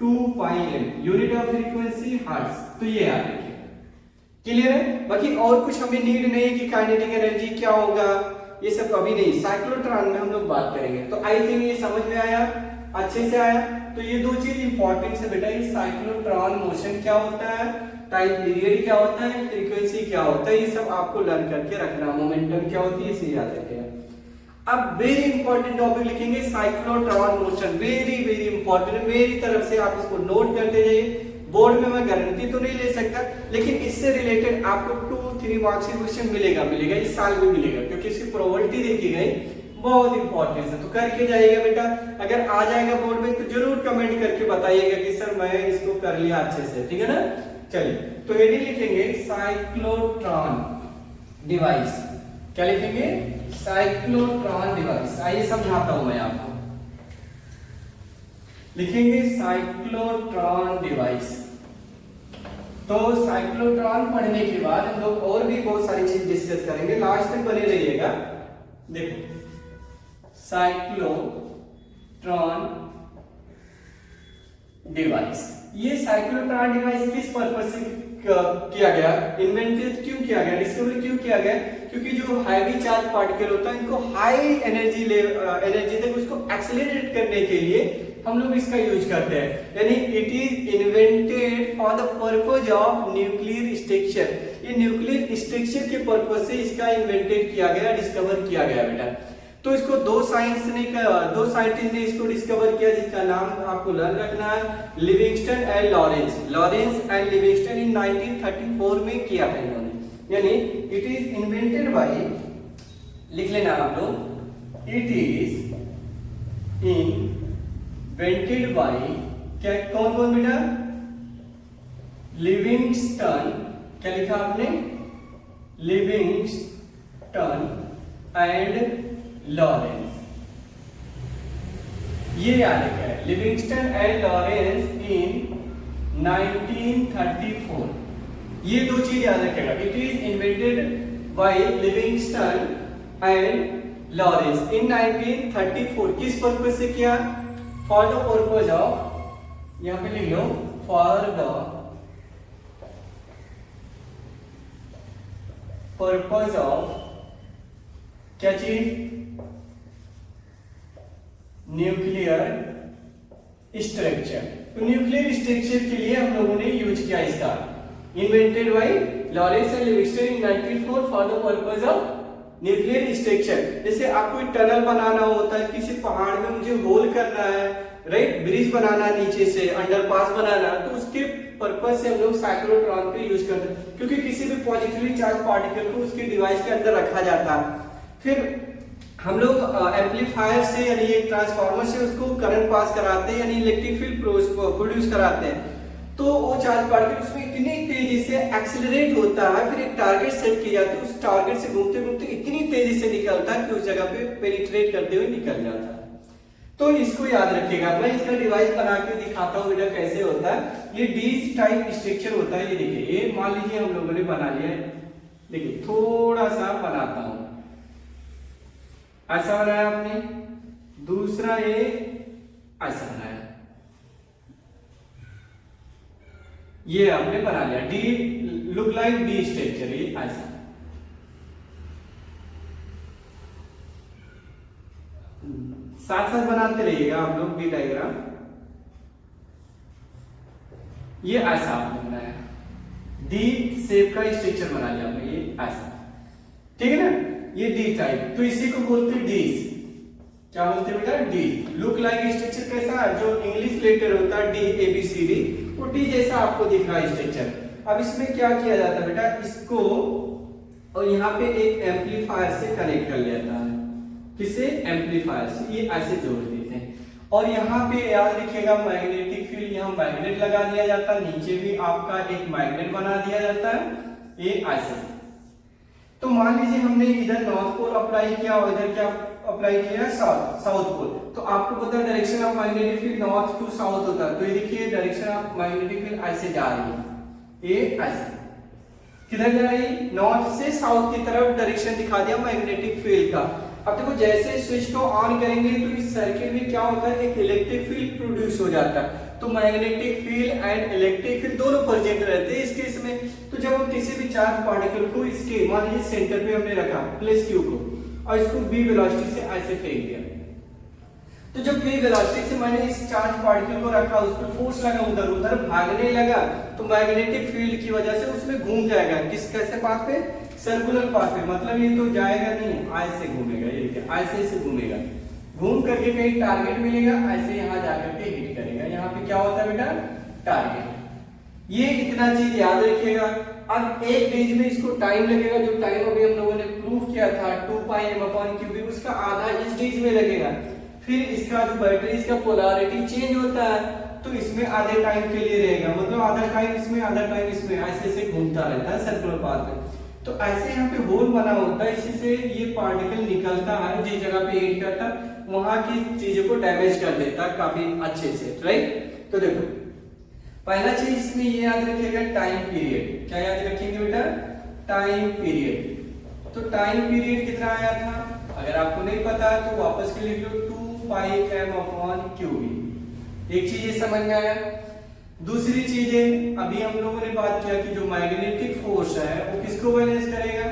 2 pi m, unit of frequency hertz. तो ये याद रखिए, क्लियर है? बाकी और कुछ हमें नीड नहीं है कि काइनेटिक एनर्जी क्या होगा, ये सब अभी नहीं, साइक्लोट्रॉन में हम लोग बात करेंगे। तो आई थिंक ये समझ में आया, अच्छे से आया। तो ये दो चीज इंपॉर्टेंट है बेटा, ये साइक्लोट्रॉन मोशन क्या होता है, टाइम पीरियड क्या होता है, फ्रीक्वेंसी क्या होता है, ये सब आपको लर्न करके रखना। मोमेंटम क्या होती है इसे याद रखिएगा। अब वेरी इंपॉर्टेंट टॉपिक लिखेंगे cyclotron motion, very very important. मेरी तरफ से आप इसको नोट करते जाइए। बोर्ड में मैं गारंटी तो नहीं ले सकता, लेकिन इससे रिलेटेड आपको 2-3 मार्क्स के क्वेश्चन मिलेगा, इस साल भी मिलेगा, क्योंकि इसकी प्रोबेबिलिटी देखी गई बहुत इंपॉर्टेंट है। तो करके जाइएगा बेटा, अगर आ जाएगा बोर्ड में तो जरूर कमेंट करके बताइएगा कि सर मैं इसको कर लिया अच्छे से, ठीक है ना? चलिए तो एडी लिखेंगे साइक्लोट्रॉन डिवाइस। क्या लिखेंगे? Cyclotron device. आइए समझाता हूं मैं आपको, लिखेंगे साइक्लोट्रॉन डिवाइस। तो साइक्लोट्रॉन पढ़ने के बाद हम लोग और भी बहुत सारी चीज डिस्कस करेंगे, लास्ट तक बने रहिएगा। देखो साइक्लोट्रॉन डिवाइस, ये साइक्लोट्रॉन डिवाइस किस पर्पस से किया गया, इन्वेंटेड क्यों किया गया, डिस्कवर क्यों किया गया? क्योंकि जो हैवी चार्ज पार्टिकल होता है इनको हाई एनर्जी तक उसको एक्सेलरेट करने के लिए हम लोग इसका यूज करते हैं। यानी it is invented for the purpose of nuclear structure. ये न्यूक्लियर स्ट्रक्चर के पर्पज से इसका इन्वेंटेड किया गया, डिस्कवर किया गया बेटा। तो इसको दो साइंटिस्ट ने इसको डिस्कवर किया, जिसका नाम आपको लर्न रखना है, Livingston and Lawrence and Livingston in 1934 में किया है इन्होंने। यानी इट इज इन्वेंटेड बाय, लिख लेना आप लोग, इट इज इन्वेंटेड बाय, क्या कौन कौन बेटा, लिविंगस्टन, क्या लिखा आपने, लिविंगस्टन एंड लॉरेंस। ये याद रखा है, लिविंगस्टन एंड लॉरेंस इन 1934। ये दो चीज याद रखेगा, it is invented by Livingston and Lawrence in 1934। किस पर्पज से किया, फॉर द पर्पज ऑफ, यहां पे लिख लो, फॉर द पर्पज ऑफ, क्या चीज, न्यूक्लियर स्ट्रक्चर। तो न्यूक्लियर स्ट्रक्चर के लिए हम लोगों ने यूज किया इसका, invented by Lawrence and Livingston in 1934 for the purpose of nuclear structure. जैसे आपको एक टनल बनाना होता है, किसी पहाड़ में मुझे होल करना है, राइट, ब्रिज बनाना नीचे से, अंडरपास बनाना, तो उसके पर्पज से हम लोग साइक्लोट्रॉन का यूज करते हैं, क्योंकि किसी भी पॉजिटिवली चार्ज पार्टिकल को उसके डिवाइस के अंदर रखा जाता है। फिर हम लोग एम्पलीफायर से यानी एक ट्रांसफार्मर से उसको करंट पास कराते हैं, यानी इलेक्ट्रिक फील्ड प्रोड्यूस कराते हैं। तो वो चार्ज पार्टिकल उसमें इतनी तेजी से एक्सेलरेट होता है, फिर एक टारगेट सेट किया जाता है, उस टारगेट से घूमते घूमते इतनी तेजी से निकलता है कि उस जगह पे पेनिट्रेट करते हुए निकल जाता है। तो इसको याद रखिएगा। मैं इसका डिवाइस बना के दिखाता हूँ बेटा कैसे होता है। ये डी टाइप स्ट्रक्चर होता है। ये देखिए, ये मान लीजिए हम लोगों ने बना लिया है। देखिए थोड़ा सा बनाता हूं, ऐसा बनाया आपने, दूसरा ये ऐसा बनाया, ये आपने बना लिया। D look like D structure, ये ऐसा। साथ साथ बनाते रहिएगा आप लोग डी डायग्राम। ये ऐसा आपने बनाया, डी शेप का स्ट्रक्चर बना लिया आपने, ये ऐसा, ठीक है ना। ये डी टाइप, तो इसी को बोलते हैं डीज। क्या बोलते हैं बेटा? डी। लुक लाइक स्ट्रक्चर कैसा है? जो इंग्लिश लेटर होता है D A B C D, वो डी जैसा आपको दिख रहा है स्ट्रक्चर। अब इसमें क्या किया जाता है बेटा, इसको और यहाँ पे एक एम्पलीफायर से कनेक्ट कर लिया जाता है। किसे? एम्पलीफायर से। ये ऐसे जोड़ देते हैं। और यहाँ पे याद रखिएगा मैग्नेटिक फील्ड, यहाँ मैग्नेट लगा दिया जाता है, नीचे भी आपका एक मैग्नेट बना दिया जाता है, ये ऐसे। तो मान लीजिए हमने इधर नॉर्थ पोल अप्लाई किया और इधर क्या अप्लाई किया? South pole. तो आपको पता है direction of magnetic field north to south होता है। तो ये देखिए डायरेक्शन ऑफ मैग्नेटिक फील्ड ऐसे जा रही है, ये ऐसे। किधर जा रही है? नॉर्थ से साउथ की तरफ डायरेक्शन दिखा दिया मैग्नेटिक फील्ड का। अब देखो जैसे स्विच को ऑन करेंगे तो इस सर्किट में क्या होता है, एक इलेक्ट्रिक फील्ड प्रोड्यूस हो जाता है। तो magnetic field and electric field दोनों प्रेजेंट रहते हैं इस केस में। तो जब हम किसी भी चार्ज पार्टिकल को इसके मान लीजिए सेंटर पे हमने रखा प्लेस क्यू को, और इसको बी वेलोसिटी से ऐसे फेंक दिया, तो जब बी वेलोसिटी से मैंने इस चार्ज पार्टिकल को रखा, उस पर फोर्स लगा, उधर उधर भागने लगा, तो मैग्नेटिक फील्ड की वजह से उसमें घूम जाएगा। किस कैसे पाथ पे? सर्कुलर पाथ पे। मतलब ये तो जाएगा नहीं, ऐसे घूमेगा, ये देखिए ऐसे घूमेगा, घूम करके कहीं टारगेट मिलेगा, ऐसे यहाँ जाकर के हिट करेगा। यहाँ पे क्या होता है बेटा? टारगेट। ये इतना चीज याद रखिएगा। अब एक डेज में इसको टाइम लगेगा, जो टाइम अभी हम लोगों ने प्रूव किया था 2πm/क्यूब, उसका आधा इस डेज में लगेगा। फिर इसका जो बैटरी, इसका पोलैरिटी चेंज होता है, तो इसमें आधे टाइम के लिए रहेगा, मतलब आधा टाइम इसमें आधा टाइम इसमें, ऐसे घूमता रहता है सर्कुलर पाथ में। तो ऐसे यहाँ पे होल बना होता है, इसी से ये पार्टिकल निकलता है, जिस जगह पे हिट करता है वहां की चीजों को डैमेज कर देता है काफी अच्छे से, राइट। तो देखो पहला चीज इसमें ये याद रखिएगा, टाइम पीरियड। क्या याद रखेंगे बेटा? Time period. तो टाइम पीरियड कितना आया था? अगर आपको नहीं पता तो वापस के लिख लो 2πm/क्यूब। एक चीज ये समझ में आया। दूसरी चीज है, अभी हम लोगों ने बात किया कि जो मैग्नेटिक फोर्स है वो किसको बैलेंस करेगा?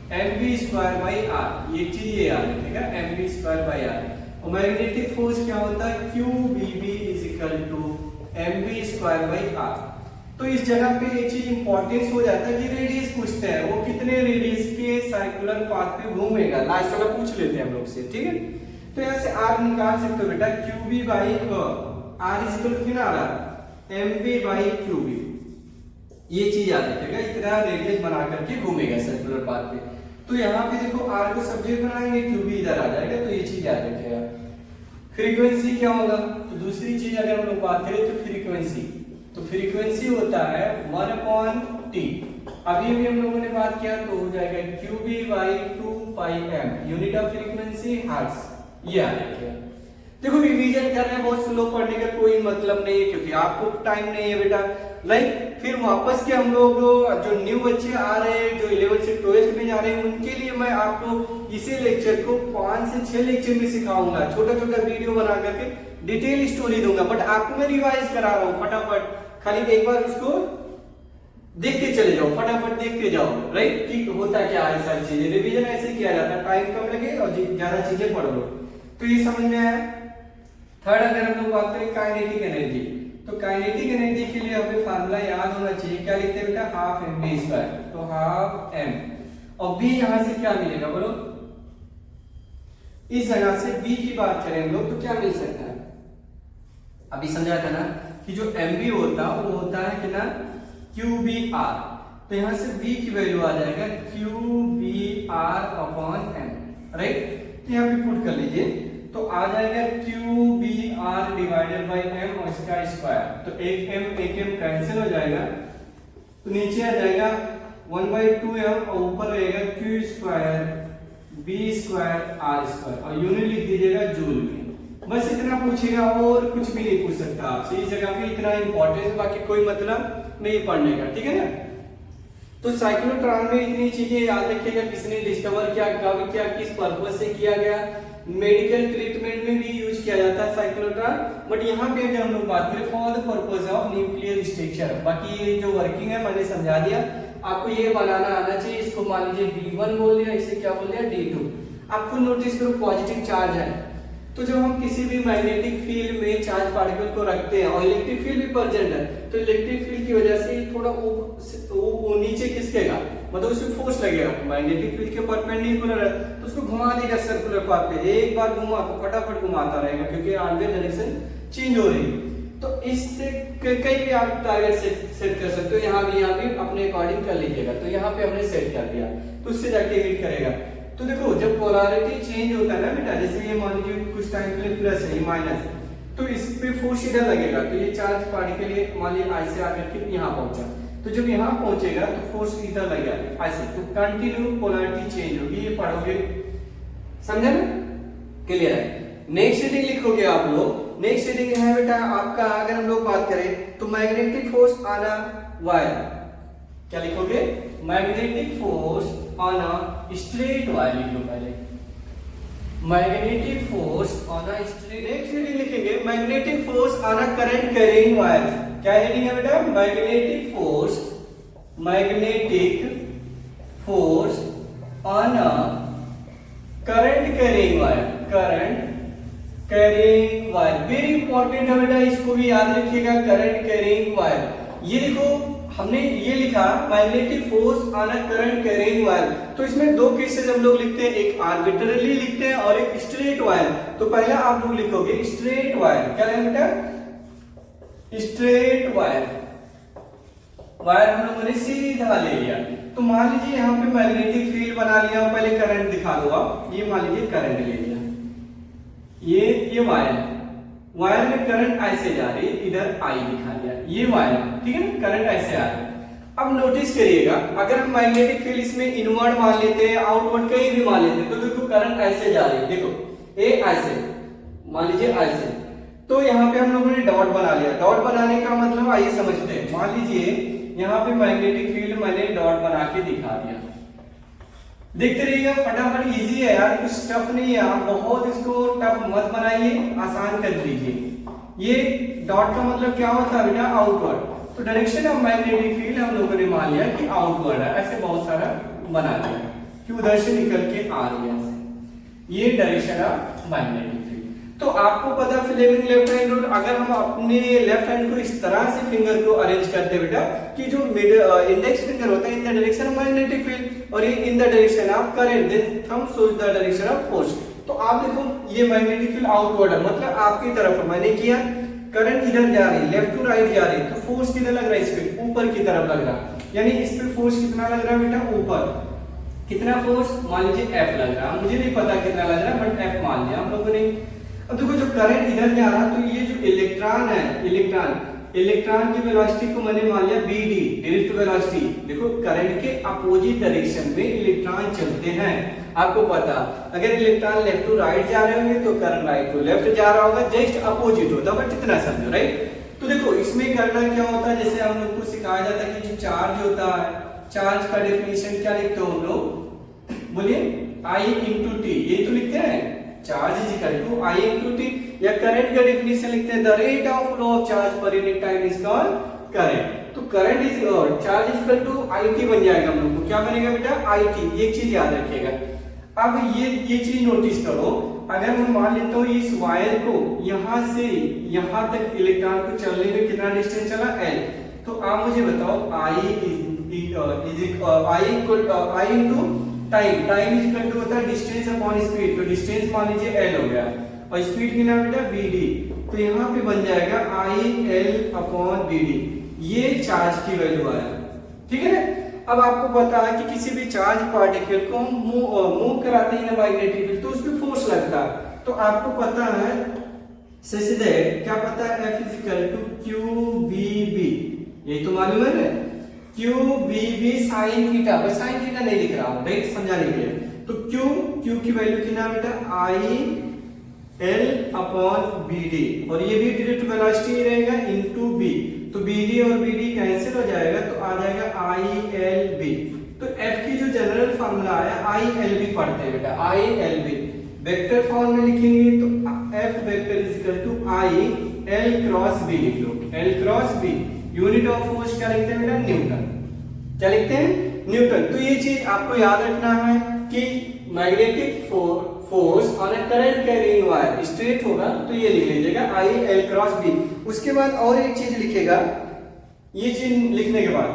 mv²/r, ये चीज ये याद रखिएगा, mv²/r। और मैग्नेटिक फोर्स क्या होता है, QBB = mv²/r। तो इस जगह पे ये चीज इंपॉर्टेंस हो जाता है कि रेडियस पूछते हैं, वो कितने रेडियस के सर्कुलर पाथ पे घूमेगा, लास्ट वाला पूछ लेते हैं हम लोग से, ठीक है। तो यहाँ से r निकाल सकते हो बेटा, QB/r कितना आ रहा है, mv/QB। ये चीज याद रखिएगा, इतना रेडियस बना करके घूमेगा सर्कुलर पाथ पे। तो यहाँ पे देखो r को सब्जेक्ट बनाएंगे, QB इधर आ जाएगा, तो ये चीज याद रखिएगा। फ्रीक्वेंसी क्या होगा, तो दूसरी चीज अगर हम लोग बात करें तो फ्रीक्वेंसी, तो फ्रीक्वेंसी होता है 1/t। अभी भी हम लोगों ने बात किया तो हो जाएगा QB/2πm, unit of frequency hertz. ये आ जाएगा। देखो रिवीजन कर रहे हैं, बहुत स्लो पढ़ने का कोई मतलब नहीं है, क्योंकि आपको टाइम नहीं है बेटा। लाइक फिर वापस के हम लोग जो न्यू बच्चे आ रहे हैं, जो 11 से 12 में जा रहे हैं, उनके लिए मैं आपको इसी लेक्चर को 5 से 6 लेक्चर में सिखाऊंगा, छोटा छोटा वीडियो बना करके डिटेल स्टोरी दूंगा। बट आपको मैं रिवाइज करा रहा हूँ फटाफट, खाली एक बार उसको देखते चले जाओ, फटाफट देखते जाओ, राइट, कि होता क्या है सारी चीजें। रिवीजन ऐसे किया जाता है, टाइम कम लगे और ज्यादा चीजें पढ़ लो। तो ये समझ में आया। थर्ड अगर हम लोग बात करें काइनेटिक एनर्जी, तो काइनेटिक एनर्जी के लिए हमें फार्मूला याद होना चाहिए। क्या लिखते हैं बेटा, 12mv², तो 12m। और b यहां से क्या मिलेगा बोलो, इस जगह से b की बात करें हम लोग तो क्या मिल सकता है, अभी समझा था ना कि जो mv होता है वो होता है कितना, QBr। तो यहां से b की वैल्यू आ जाएगा QBr/m, राइट। तो यहां पे पुट कर लीजिए, तो आ जाएगा QBr/m और इसका स्क्वायर, तो एक m कैंसिल हो जाएगा, तो नीचे आ जाएगा 1/2m और ऊपर रहेगा q² b² r², और यूनिट लिख दीजिएगा जूल में। बस इतना पूछेगा और कुछ भी नहीं पूछ सकता आपसे, इस जगह पे इतना इंपॉर्टेंस, बाकी कोई मतलब नहीं पढ़ने का, ठीक है ना। तो साइक्लोट्रॉन में इतनी चीजें याद रखिएगा, किसने डिस्कवर किया, कब किया, किस पर्पस से किया गया। मेडिकल ट्रीटमेंट में भी यूज किया जाता है साइक्लोट्रॉन, बट यहाँ पे अगर हम लोग बात करें for the purpose of nuclear structure. बाकी ये जो वर्किंग है मैंने समझा दिया, आपको ये बनाना आना चाहिए। इसको मान लीजिए D1 बोल दिया, इसे क्या बोल दिया D2। आपको नोटिस करो पॉजिटिव चार्ज है, तो जब हम किसी भी मैग्नेटिक फील्ड में चार्ज पार्टिकल को रखते हैं और इलेक्ट्रिक फील्ड भी प्रेजेंट है, तो इलेक्ट्रिक फील्ड की वजह से थोड़ा वो नीचे खिसकेगा, मतलब उसमें फोर्स लगेगा, मैग्नेटिक फील्ड के परपेंडिकुलर है, तो उसको घुमा देगा सर्कुलर पाथ पे। एक बार घुमा तो फटाफट घुमाता रहेगा, क्योंकि ऑलवेज डायरेक्शन चेंज हो रही है। तो इससे कहीं भी आप टारगेट सेट कर सकते हो, यहाँ भी अपने अकॉर्डिंग कर लीजिएगा। तो यहाँ पे हमने सेट कर दिया, तो उससे जाके हिट करेगा। तो देखो जब पोलैरिटी चेंज होता है ना बेटा, जैसे ये मान लीजिए कुछ टाइम के लिए प्लस है, ये माइनस, तो इस पे फोर्स इधर लगेगा, तो ये चार्ज पार्टिकल ये मान लीजिए ऐसे आकर के यहाँ पहुंचा, तो जब यहाँ पहुंचेगा तो फोर्स इधर लगेगा ऐसे, तो कंटिन्यू पोलैरिटी चेंज होगी। ये पढ़ोगे, समझे ना, क्लियर है। नेक्स्ट रीडिंग लिखोगे आप लोग। नेक्स्ट रीडिंग है बेटा आपका, अगर हम लोग बात करें तो magnetic force on a wire, क्या लिखोगे, magnetic force on a straight wire लिख लो पहले, magnetic force on a straight. Next reading लिखेंगे magnetic force on a current carrying wire. क्या रीडिंग है बेटा, magnetic force on a current carrying wire, current carrying wire very important है बेटा, इसको भी याद रखिएगा, करंट कैरिंग वायर। ये देखो हमने ये लिखा magnetic force on a current carrying wire, तो इसमें दो केसेस हम लोग लिखते हैं, एक आर्बिट्ररी लिखते हैं और एक स्ट्रेट वायर। तो पहला आप लोग लिखोगे स्ट्रेट वायर, क्या है बेटा, स्ट्रेट वायर, वायर हम लोगों ने सीधा ले लिया। तो मान लीजिए यहाँ पे मैग्नेटिक फील्ड बना लिया, पहले करंट दिखा दो आप, ये मान लीजिए करंट ले लिया, ये वायर, वायर में करंट ऐसे जा रही है, इधर आई दिखा दिया, ये वायर, ठीक है ना, करंट ऐसे आ रहा है। अब नोटिस करिएगा, अगर हम मैग्नेटिक फील्ड इसमें इनवर्ड मान लेते हैं, आउटवर्ड कहीं भी मान लेते हैं, तो देखो करंट ऐसे जा रही है, देखो ये ऐसे, मान लीजिए ऐसे, तो यहाँ पे हम लोगों ने डॉट बना लिया। डॉट बनाने का मतलब आइए समझते हैं, मान लीजिए यहाँ पे मैग्नेटिक फील्ड मैंने डॉट बना के दिखा दिया, देखते रहिएगा, फटाफट इजी है यार, कुछ टफ नहीं है, आप बहुत इसको टफ मत बनाइए, आसान कर लीजिए। ये डॉट का मतलब क्या होता है बेटा, आउटवर्ड, तो डायरेक्शन ऑफ मैग्नेटिक फील्ड हम लोगों ने मान लिया कि आउटवर्ड है, ऐसे बहुत सारा बना दिया, कि उधर से निकल के आ रही है, ये डायरेक्शन ऑफ मैग्नेटिक फील्ड। तो आपको पता फ्लेमिंग लेफ्ट हैंड रूल, अगर हम अपने लेफ्ट हैंड को इस तरह से फिंगर को अरेंज करते बेटा कि जो इंडेक्स फिंगर होता है in the direction of magnetic field और ये in the direction of current, then thumb shows the direction of force. तो आप देखो ये मैग्नेटिक फील्ड आउटवर्ड है, मतलब आपकी तरफ मैंने किया, करंट इधर जा रही है, लेफ्ट टू राइट जा रही है, तो फोर्स किधर लग रहा है, इस पे ऊपर की तरफ लग रहा है, यानी इस पे फोर्स कितना लग रहा है बेटा, ऊपर। कितना फोर्स, मान लीजिए F लग रहा है, मुझे नहीं पता कितना लग रहा है बट F मान लिया हम लोगों ने। अब देखो जो करंट इधर जा रहा है, तो ये जो इलेक्ट्रॉन है, इलेक्ट्रॉन की वेलोसिटी को मैंने मान लिया BD, डायरेक्ट वेलोसिटी। देखो करंट के अपोजिट डायरेक्शन में इलेक्ट्रॉन चलते हैं, आपको पता, अगर इलेक्ट्रॉन लेफ्ट टू राइट जा रहे होंगे तो करंट राइट टू लेफ्ट जा रहा होगा, जस्ट अपोजिट होता, बट इतना समझो, राइट। तो देखो इसमें करना क्या होता है, जैसे हम लोग को सिखाया जाता है कि जो चार्ज होता है, चार्ज का डेफिनेशन क्या लिखते हो हम लोग, बोलिए I into T, ये तो लिखते हैं, charge is equal to I into T। या करंट का डेफिनेशन लिखते हैं, the rate of flow of charge per unit time is called current. तो current is charge is equal to IT बन जाएगा हम लोग को, क्या बनेगा बेटा, IT। एक चीज याद रखिएगा, अब ये चीज नोटिस करो, अगर मैं मान लेता हूँ इस वायर को यहां से यहां तक इलेक्ट्रॉन को चलने में कितना डिस्टेंस चला, L, तो आप मुझे बताओ I into time, time is equal to होता है डिस्टेंस अपॉन स्पीड, तो डिस्टेंस मान लीजिए L हो गया और स्पीड की नाम बेटा BD, तो यहाँ पे बन जाएगा IL अपॉन BD, ये चार्ज की वैल्यू आया, ठीक है ना। अब आपको पता है कि किसी भी चार्ज पार्टिकल को मूव कराते हैं मैग्नेटिक फील्ड, तो उस पर फोर्स लगता है, तो आपको पता है सीधे क्या पता है, F is equal to QBB, ये तो मालूम है ना, QBB साइन थीटा, बस साइन थीटा नहीं लिख रहा हूं, राइट, समझाने के लिए। तो Q की वैल्यू कितना बेटा, IL अपॉन BD, और ये भी डायरेक्ट वेलोसिटी रहेगा इनटू B, तो BD और BD कैंसिल हो जाएगा, तो आ जाएगा ILB। तो F की जो जनरल फार्मूला आया ILB पढ़ते हैं बेटा, ILB वेक्टर फॉर्म में लिखेंगे तो F vector is equal to IL cross B लिख लो, L cross B। Unit of force क्या लिखते हैं बेटा, न्यूटन, क्या लिखते हैं, न्यूटन। तो ये चीज आपको याद रखना है कि magnetic force on a current carrying wire straight होगा, तो ये लिख लीजिएगा IL क्रॉस B। उसके बाद और एक चीज लिखेगा, ये चीज लिखने के बाद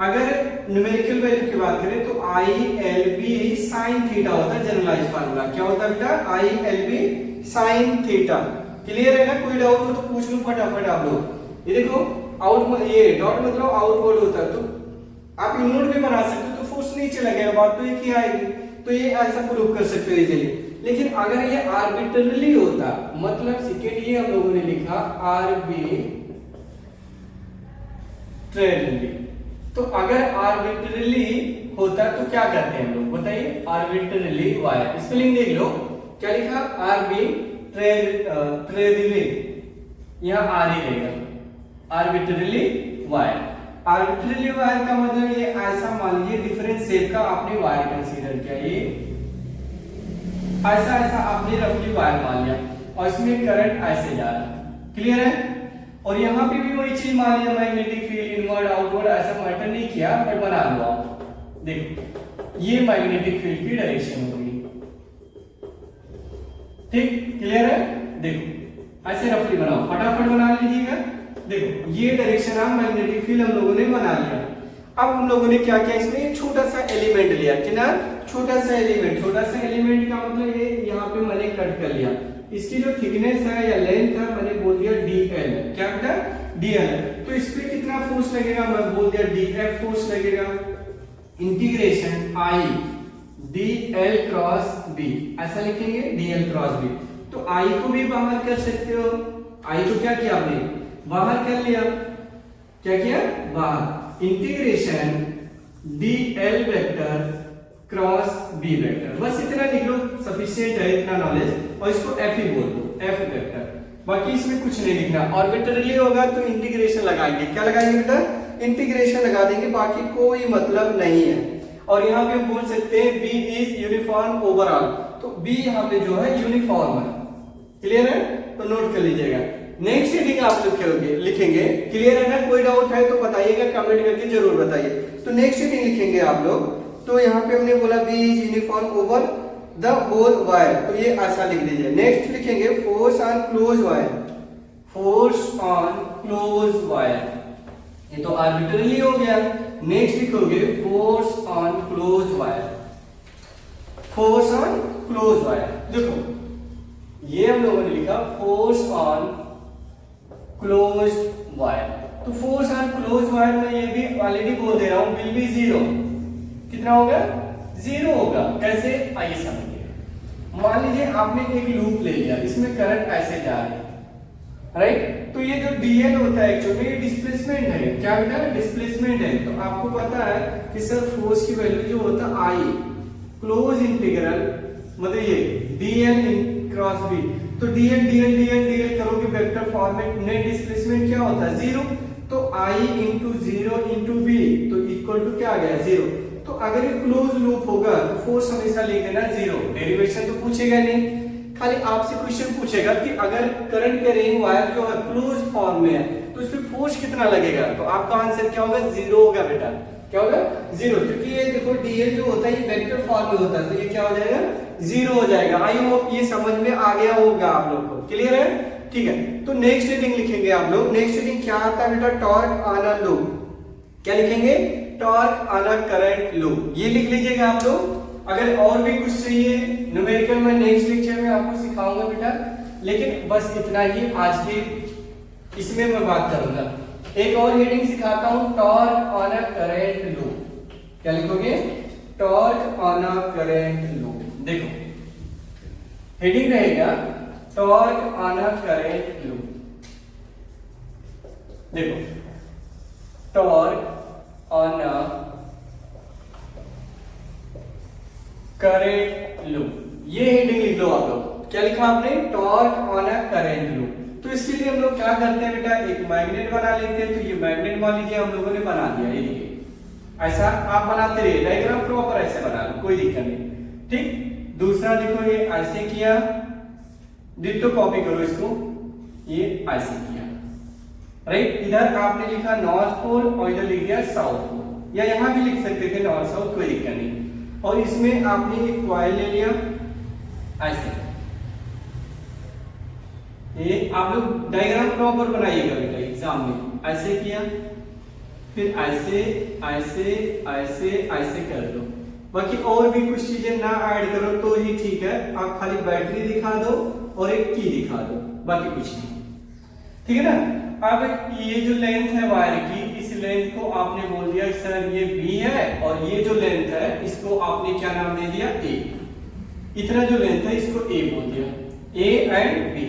अगर न्यूमेरिकल वैल्यू की बात करें तो ILB साइन थीटा होता है, जनरलाइज फार्मूला क्या होता है बेटा, ILB साइन थीटा। क्लियर है ना, कोई डाउट हो तो पूछ लो फटाफट आप लोग। ये देखो आउट, ये डॉट मतलब आउटवर्ड होता है, तो आप इनवर्ड भी बना सकते हो, तो फोर्स नीचे लगेगा, बात तो एक ही आएगी, तो ये ऐसा प्रूव कर सकते हो इजीली। लेकिन अगर ये आर्बिट्रली होता, मतलब सेकेंड ये हम लोगों ने लिखा आर्बिट्रली, तो अगर आर्बिट्रली होता तो क्या करते हैं हम लोग, बताइए, आर्बिट्रली वायर, स्पेलिंग देख लो, क्या लिखा, आर्बिट्रली, यहाँ आर ही रहेगा, आर्बिट्रली वायर। आर्बिट्रली वायर का मतलब ये ऐसा मान लीजिए डिफरेंट शेप का आपने वायर कंसीडर किया, ये ऐसा ऐसा आपने रफली वायर मान लिया और इसमें करंट ऐसे जा रहा है, क्लियर है। और यहाँ पे भी वही चीज मान लिया, मैग्नेटिक फील्ड इनवर्ड आउटवर्ड ऐसा मैटर नहीं किया, बट बना लो आप, देखो ये मैग्नेटिक फील्ड की डायरेक्शन होगी, ठीक, क्लियर है। देखो ऐसे रफली बनाओ, फटाफट बना लीजिएगा। देखो ये डायरेक्शन ऑफ मैग्नेटिक फील्ड हम लोगों ने बना लिया। अब हम लोगों ने क्या किया, इसमें छोटा सा एलिमेंट लिया, कितना छोटा सा एलिमेंट, छोटा सा एलिमेंट का मतलब ये यहाँ पे मैंने कट कर लिया, इसकी जो थिकनेस है या लेंथ है मैंने बोल दिया DL, क्या बेटा DL। तो इस पे कितना फोर्स लगेगा, मैं बोल दिया DF फोर्स लगेगा, integration I DL cross B, ऐसा लिखेंगे DL क्रॉस B। तो I को भी बाहर कर सकते हो, I को क्या किया आपने, बाहर कर लिया, क्या किया, बाहर, integration DL vector cross B vector, बस इतना लिख लो, सफिशिएंट है इतना नॉलेज, और इसको F ही बोल दो, F वेक्टर, बाकी इसमें कुछ नहीं लिखना। ऑर्बिटरली होगा तो इंटीग्रेशन लगाएंगे, क्या लगाएंगे बेटा, इंटीग्रेशन लगा देंगे, बाकी कोई मतलब नहीं है। और यहाँ पे बोल सकते हैं B इज यूनिफॉर्म ओवरऑल, तो B यहाँ पे जो है यूनिफॉर्म है, क्लियर है, तो नोट कर लीजिएगा। नेक्स्ट हेडिंग आप लिखेंगे, क्लियर है ना, कोई डाउट है तो बताइएगा, कमेंट करके जरूर बताइए। तो नेक्स्ट हेडिंग लिखेंगे आप लोग तो यहाँ पे हमने बोला B is uniform over the whole wire, तो ये ऐसा लिख दीजिए। नेक्स्ट लिखेंगे force on close wire, force on close wire, ये तो आर्बिट्ररी हो गया। नेक्स्ट लिखोगे force on close wire, force on close wire. देखो ये हम लोगों ने लिखा फोर्स ऑन क्लोज वायर, तो फोर्स ऑन क्लोज वायर में ये भी ऑलरेडी बोल दे रहा हूं विल बी जीरो, कितना होगा? जीरो होगा। कैसे? आइए समझिए। मान लीजिए आपने एक लूप ले लिया, इसमें करंट ऐसे जा रही है, राइट? तो ये जो डीएल होता है एक्चुअली ये डिस्प्लेसमेंट है। क्या बेटा? डिस्प्लेसमेंट है। तो आपको पता है कि सर फोर्स की वैल्यू जो होता है आई क्लोज इंटीग्रल मतलब ये डीएल क्रॉस बी, तो डीएल डीएल डीएल डीएल करोगे वेक्टर फॉर्म में, नेट डिस्प्लेसमेंट क्या होता है? जीरो। तो आई इंटू जीरो इंटू बी तो इक्वल टू क्या आ गया? जीरो। तो अगर ये क्लोज लूप होगा तो फोर्स हमेशा लिख देना जीरो। डेरिवेशन तो पूछेगा नहीं, खाली आपसे क्वेश्चन पूछेगा कि अगर करंट कैरिंग वायर जो है क्लोज फॉर्म में है तो उस पर फोर्स कितना लगेगा, तो आपका आंसर क्या होगा? जीरो होगा बेटा। क्या होगा? जीरो, क्योंकि ये देखो डीएल जो होता है ये वेक्टर फॉर्म में होता है, तो ये क्या हो जाएगा? जीरो हो जाएगा। आई होप ये समझ में आ गया होगा आप लोग को, क्लियर है? ठीक है, तो नेक्स्ट रीडिंग लिखेंगे आप लोग। नेक्स्ट रीडिंग क्या आता है बेटा? Torque on a loop. क्या लिखेंगे? Torque on a current loop, ये लिख लीजिएगा आप लोग। अगर और भी कुछ चाहिए न्यूमेरिकल में नेक्स्ट लेक्चर में आपको सिखाऊंगा बेटा, लेकिन बस इतना ही आज के इसमें मैं बात करूंगा। एक और हेडिंग सिखाता हूं, torque on a current loop. क्या लिखोगे? Torque on a current loop. देखो हेडिंग रहेगा torque on a current loop. देखो torque on a current loop, ये हेडिंग लिख लो आप लोग। क्या लिखा आपने? Torque on a current loop. तो इसके लिए हम लोग क्या करते हैं बेटा? एक मैग्नेट बना लेते हैं। तो ये मैग्नेट मान लीजिए हम लोगों ने बना दिया, ये देखिए ऐसा आप बनाते रहिए, डायग्राम प्रॉपर ऐसे बना लो, कोई दिक्कत नहीं। ठीक, दूसरा देखो ये ऐसे किया, डिट्टो कॉपी करो इसको, ये ऐसे किया, राइट? इधर आपने लिखा नॉर्थ पोल और इधर लिख दिया साउथ पोल, या यहां भी लिख सकते थे नॉर्थ साउथ, कोई दिक्कत नहीं। और इसमें आपने एक कॉइल ले लिया ऐसे, ये आप लोग डायग्राम प्रॉपर बनाइएगा बेटा एग्जाम में। ऐसे किया, फिर ऐसे ऐसे ऐसे ऐसे कर दो। बाकी और भी कुछ चीजें ना ऐड करो तो ही ठीक है, आप खाली बैटरी दिखा दो और एक की दिखा दो, बाकी कुछ नहीं, ठीक है ना? अब ये जो लेंथ है वायर की, इस लेंथ को आपने बोल दिया सर ये बी है, और ये जो लेंथ है इसको आपने क्या नाम दे दिया? ए। इतना जो लेंथ है इसको ए बोल दिया, ए एंड बी।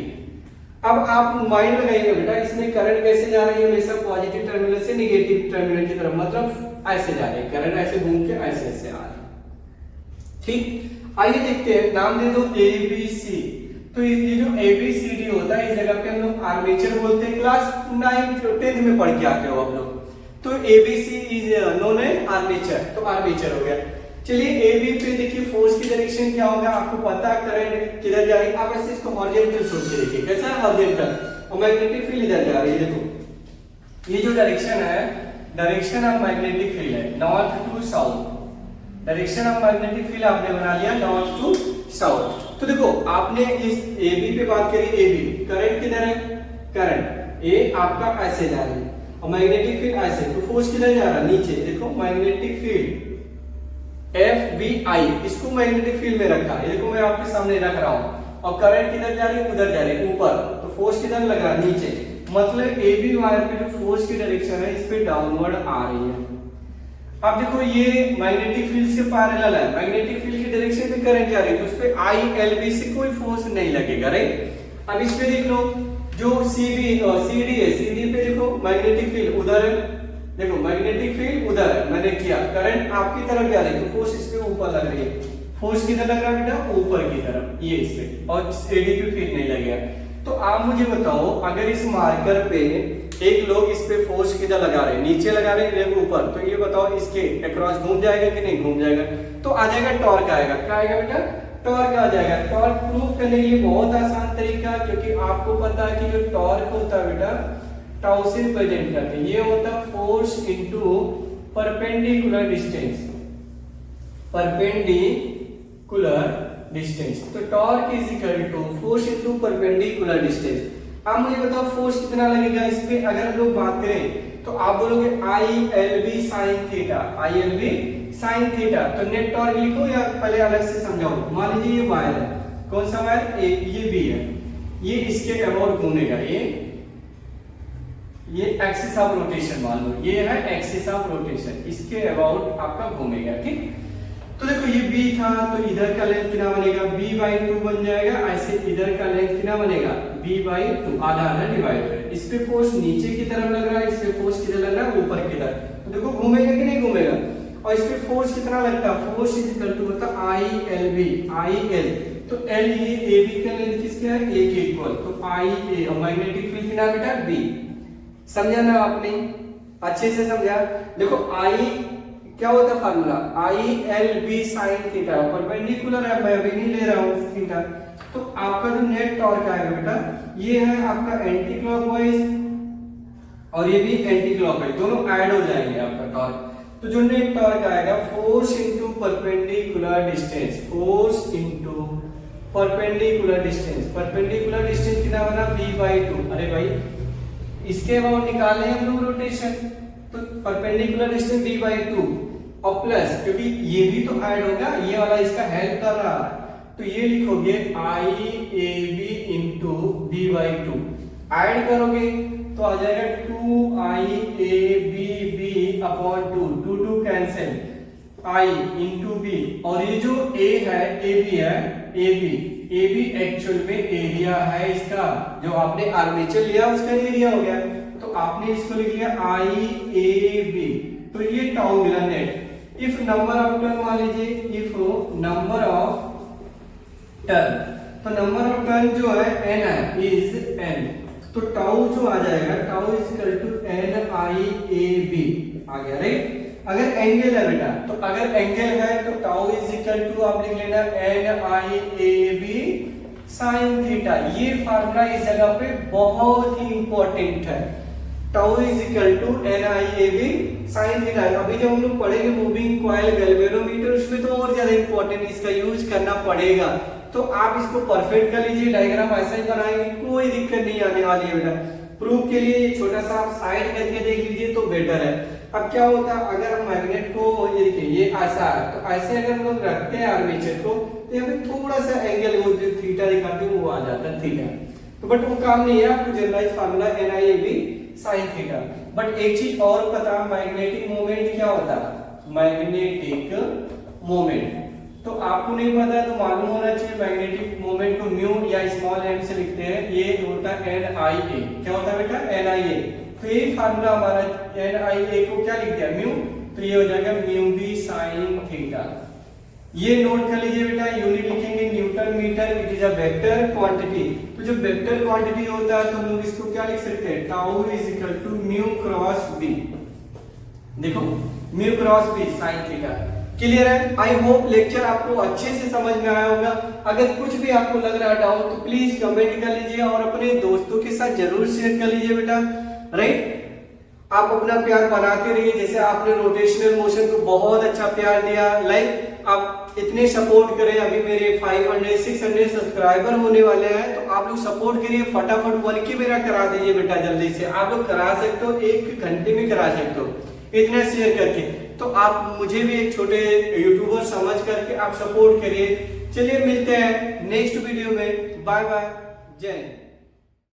अब आप माइंड लगाइएगा बेटा, इसमें करंट कैसे जा रही है? हमेशा पॉजिटिव टर्मिनल से नेगेटिव टर्मिनल की तरफ, मतलब ऐसे जा रही है करंट, ऐसे घूम के ऐसे ऐसे आ रही है। ठीक, आइए देखते हैं, नाम दे दो ए बी सी। तो ये जो ए बी सी डी होता है इस जगह पे हम लोग आर्मेचर बोलते हैं। क्लास 9 10th में पढ़ के आते हो आप लोग। तो A B C is known है आर्मेचर, तो आर्मेचर हो गया। चलिए ए बी पे देखिए फोर्स की डायरेक्शन क्या होगा, आपको पता है करंट किधर जा रही है। आप ऐसे इसको हॉरिजॉन्टल सोच के देखिए, कैसा है हॉरिजॉन्टल, और मैग्नेटिक फील्ड इधर जा रही है। देखो ये जो डायरेक्शन है, डायरेक्शन ऑफ मैग्नेटिक फील्ड है north to south. Direction of magnetic field आपने बना लिया नॉर्थ टू साउथ। तो देखो आपने इस ए बी पे बात करी, ए बी करंट किधर है? करंट ए आपका ऐसे जा रही है और मैग्नेटिक फील्ड ऐसे, तो फोर्स किधर जा रहा है? नीचे। देखो magnetic field F B I, इसको मैग्नेटिक फील्ड में रखा है, देखो मैं आपके सामने रख रहा हूं, और करंट किधर जा रही है? उधर जा रही है ऊपर, तो फोर्स किधर लग रहा है? नीचे। मतलब ए बी वायर पे जो फोर्स की डायरेक्शन है इस पे डाउनवर्ड आ रही है। अब देखो ये मैग्नेटिक फील्ड से पैरेलल है, मैग्नेटिक फील्ड की डायरेक्शन पे करंट जा रही है, तो उस पे आई एल बी से कोई फोर्स नहीं लगेगा, राइट? अब इस पे देख लो जो सी बी सी डी है, सी डी पे देखो मैग्नेटिक फील्ड उधर है, देखो मैग्नेटिक फील्ड उधर है, मैंने किया करंट आपकी तरफ जा रही है, तो फोर्स इस पे ऊपर लग रही है। फोर्स किधर लग रहा है बेटा? ऊपर की तरफ, ये इस पे, और एडी पे फील्ड नहीं लगेगा। तो आप मुझे बताओ अगर इस मार्कर पे एक लोग इस पे फोर्स किधर लगा रहे हैं? नीचे लगा रहे हैं, ऊपर, तो ये बताओ इसके अक्रॉस घूम जाएगा कि नहीं घूम जाएगा? तो आ जाएगा टॉर्क आएगा। क्या आएगा बेटा? टॉर्क आ जाएगा। टॉर्क प्रूफ करने के लिए बहुत आसान तरीका, क्योंकि आपको पता है कि जो टॉर्क होता है बेटा टाउ से रिप्रेजेंट करते हैं, ये होता है force into perpendicular distance. Perpendicular distance. तो torque is equal to force into perpendicular distance. अब मुझे बताओ फोर्स कितना लगेगा इस पे, अगर हम लोग बात करें तो आप बोलोगे ILB sin theta, ILB sin theta. तो नेट टॉर्क लिखो या पहले अलग से समझाओ। मान लीजिए ये वायर है, कौन सा वायर, ये B है, ये इसके अबाउट घूमेगा, ये एक्सिस ऑफ रोटेशन मान लो, ये है एक्सिस ऑफ रोटेशन, इसके अबाउट आपका घूमेगा, ठीक। तो देखो ये B था, तो इधर का लेंथ कितना बनेगा, B/2 बन जाएगा। ऐसे इधर का लेंथ कितना बनेगा, B/2, आधा आधा डिवाइड है। इस पे फोर्स नीचे की तरफ लग रहा है, इस पे फोर्स किधर लग रहा है, ऊपर की तरफ। तो देखो घूमेगा कि नहीं घूमेगा। और इस पे फोर्स कितना लगता है, फोर्स इज इक्वल टू होता है ILB, IL। तो L ये AB का लेंथ किसका है, A के इक्वल। तो IA और मैग्नेटिक फील्ड कितना बेटा, B। समझा ना आपने, अच्छे से समझा। देखो I क्या होता है formula, ILB sin theta, perpendicular है, मैं अभी नहीं ले रहा हूं थीटा। तो आपका जो नेट टॉर्क आएगा बेटा, ये है आपका एंटी क्लॉकवाइज और ये भी एंटी क्लॉकवाइज, दोनों ऐड हो जाएंगे आपका टॉर्क। तो जो नेट टॉर्क आएगा force into perpendicular distance, force into perpendicular distance. Perpendicular distance कितना बना, B/2। अरे भाई इसके अबाउट निकाले हम लोग रोटेशन, तो परपेंडिकुलर डिस्टेंस B/2 और प्लस, क्योंकि ये भी तो ऐड होगा, ये वाला इसका हेल्प कर रहा है, तो ये लिखोगे IAB इंटू B/2। ऐड करोगे तो आ जाएगा 2IABB/2, 2 cancel, I into B। और ये जो A है, AB है, AB एक्चुअल में एरिया है इसका, जो आपने आर्मेचर लिया उसका एरिया हो गया। तो आपने इसको लिख लिया IAB, तो ये टाउ मिला net. If number of turn मान लीजिए, इफ नंबर ऑफ टर्न, तो नंबर ऑफ टर्न जो है n है, इज n। तो टाउ जो आ जाएगा, tau is equal to NIAB आ गया, राइट। अगर एंगल है बेटा, तो अगर एंगल है तो टाउ इज इक्वल टू आप लिख लेना NIAB sin थीटा। ये फार्मूला इस जगह पे बहुत ही इंपॉर्टेंट है, tau is equal to NIAB sin theta. अभी जब हम लोग पढ़ेंगे मूविंग कॉइल गैल्वेनोमीटर, उसमें तो और ज्यादा इंपॉर्टेंट इसका यूज करना पड़ेगा। तो आप इसको परफेक्ट कर लीजिए, डायग्राम ऐसा ही बनाएंगे, कोई दिक्कत नहीं आने वाली है बेटा। प्रूफ के लिए ये छोटा सा आप साइड करके देख लीजिए तो बेटर है। अब क्या होता है, अगर हम मैग्नेट को, ये देखिए ये ऐसा है, तो ऐसे अगर हम लोग रखते हैं आर्मेचर को, तो यहाँ पे थोड़ा सा एंगल, वो जो थीटा दिखाते हैं वो आ जाता है थीटा। तो बट वो काम नहीं है, आपको generalise formula NIAB sin theta. But एक चीज और पता, मैग्नेटिक मोमेंट क्या होता है, मैग्नेटिक मोमेंट तो आपको नहीं पता है तो मालूम होना चाहिए। मैग्नेटिक मोमेंट को म्यू या स्मॉल m से लिखते हैं, ये होता है NIA। क्या होता है बेटा, NIA। तो ये फार्मूला हमारा NIA को क्या लिख दिया, म्यू, तो ये हो जाएगा म्यू B sin थीटा। ये नोट कर लीजिए बेटा, यूनिट लिखेंगे newton metre, it is a vector quantity. तो जो वेक्टर क्वांटिटी होता है तो हम लोग इसको क्या लिख सकते हैं, tau is equal to mu cross B। देखो mu cross B sin theta. Clear है? आई होप लेक्चर आपको अच्छे से समझ में आया होगा। अगर कुछ भी आपको लग रहा है डाउट तो प्लीज कमेंट कर लीजिए और अपने दोस्तों के साथ जरूर शेयर कर लीजिए बेटा, राइट। आप अपना प्यार बनाते रहिए, जैसे आपने रोटेशनल मोशन को बहुत अच्छा प्यार दिया, लाइक आप इतने सपोर्ट करें। अभी मेरे 500-600 सब्सक्राइबर होने वाले हैं, तो आप लोग सपोर्ट करिए, फटाफट 1K मेरा करा दीजिए बेटा जल्दी से। आप लोग करा सकते हो, 1 घंटे में करा सकते हो इतना शेयर करके। तो आप मुझे भी एक छोटे यूट्यूबर समझ करके आप सपोर्ट करिए। चलिए मिलते हैं नेक्स्ट वीडियो में, बाय बाय, जय हिंद।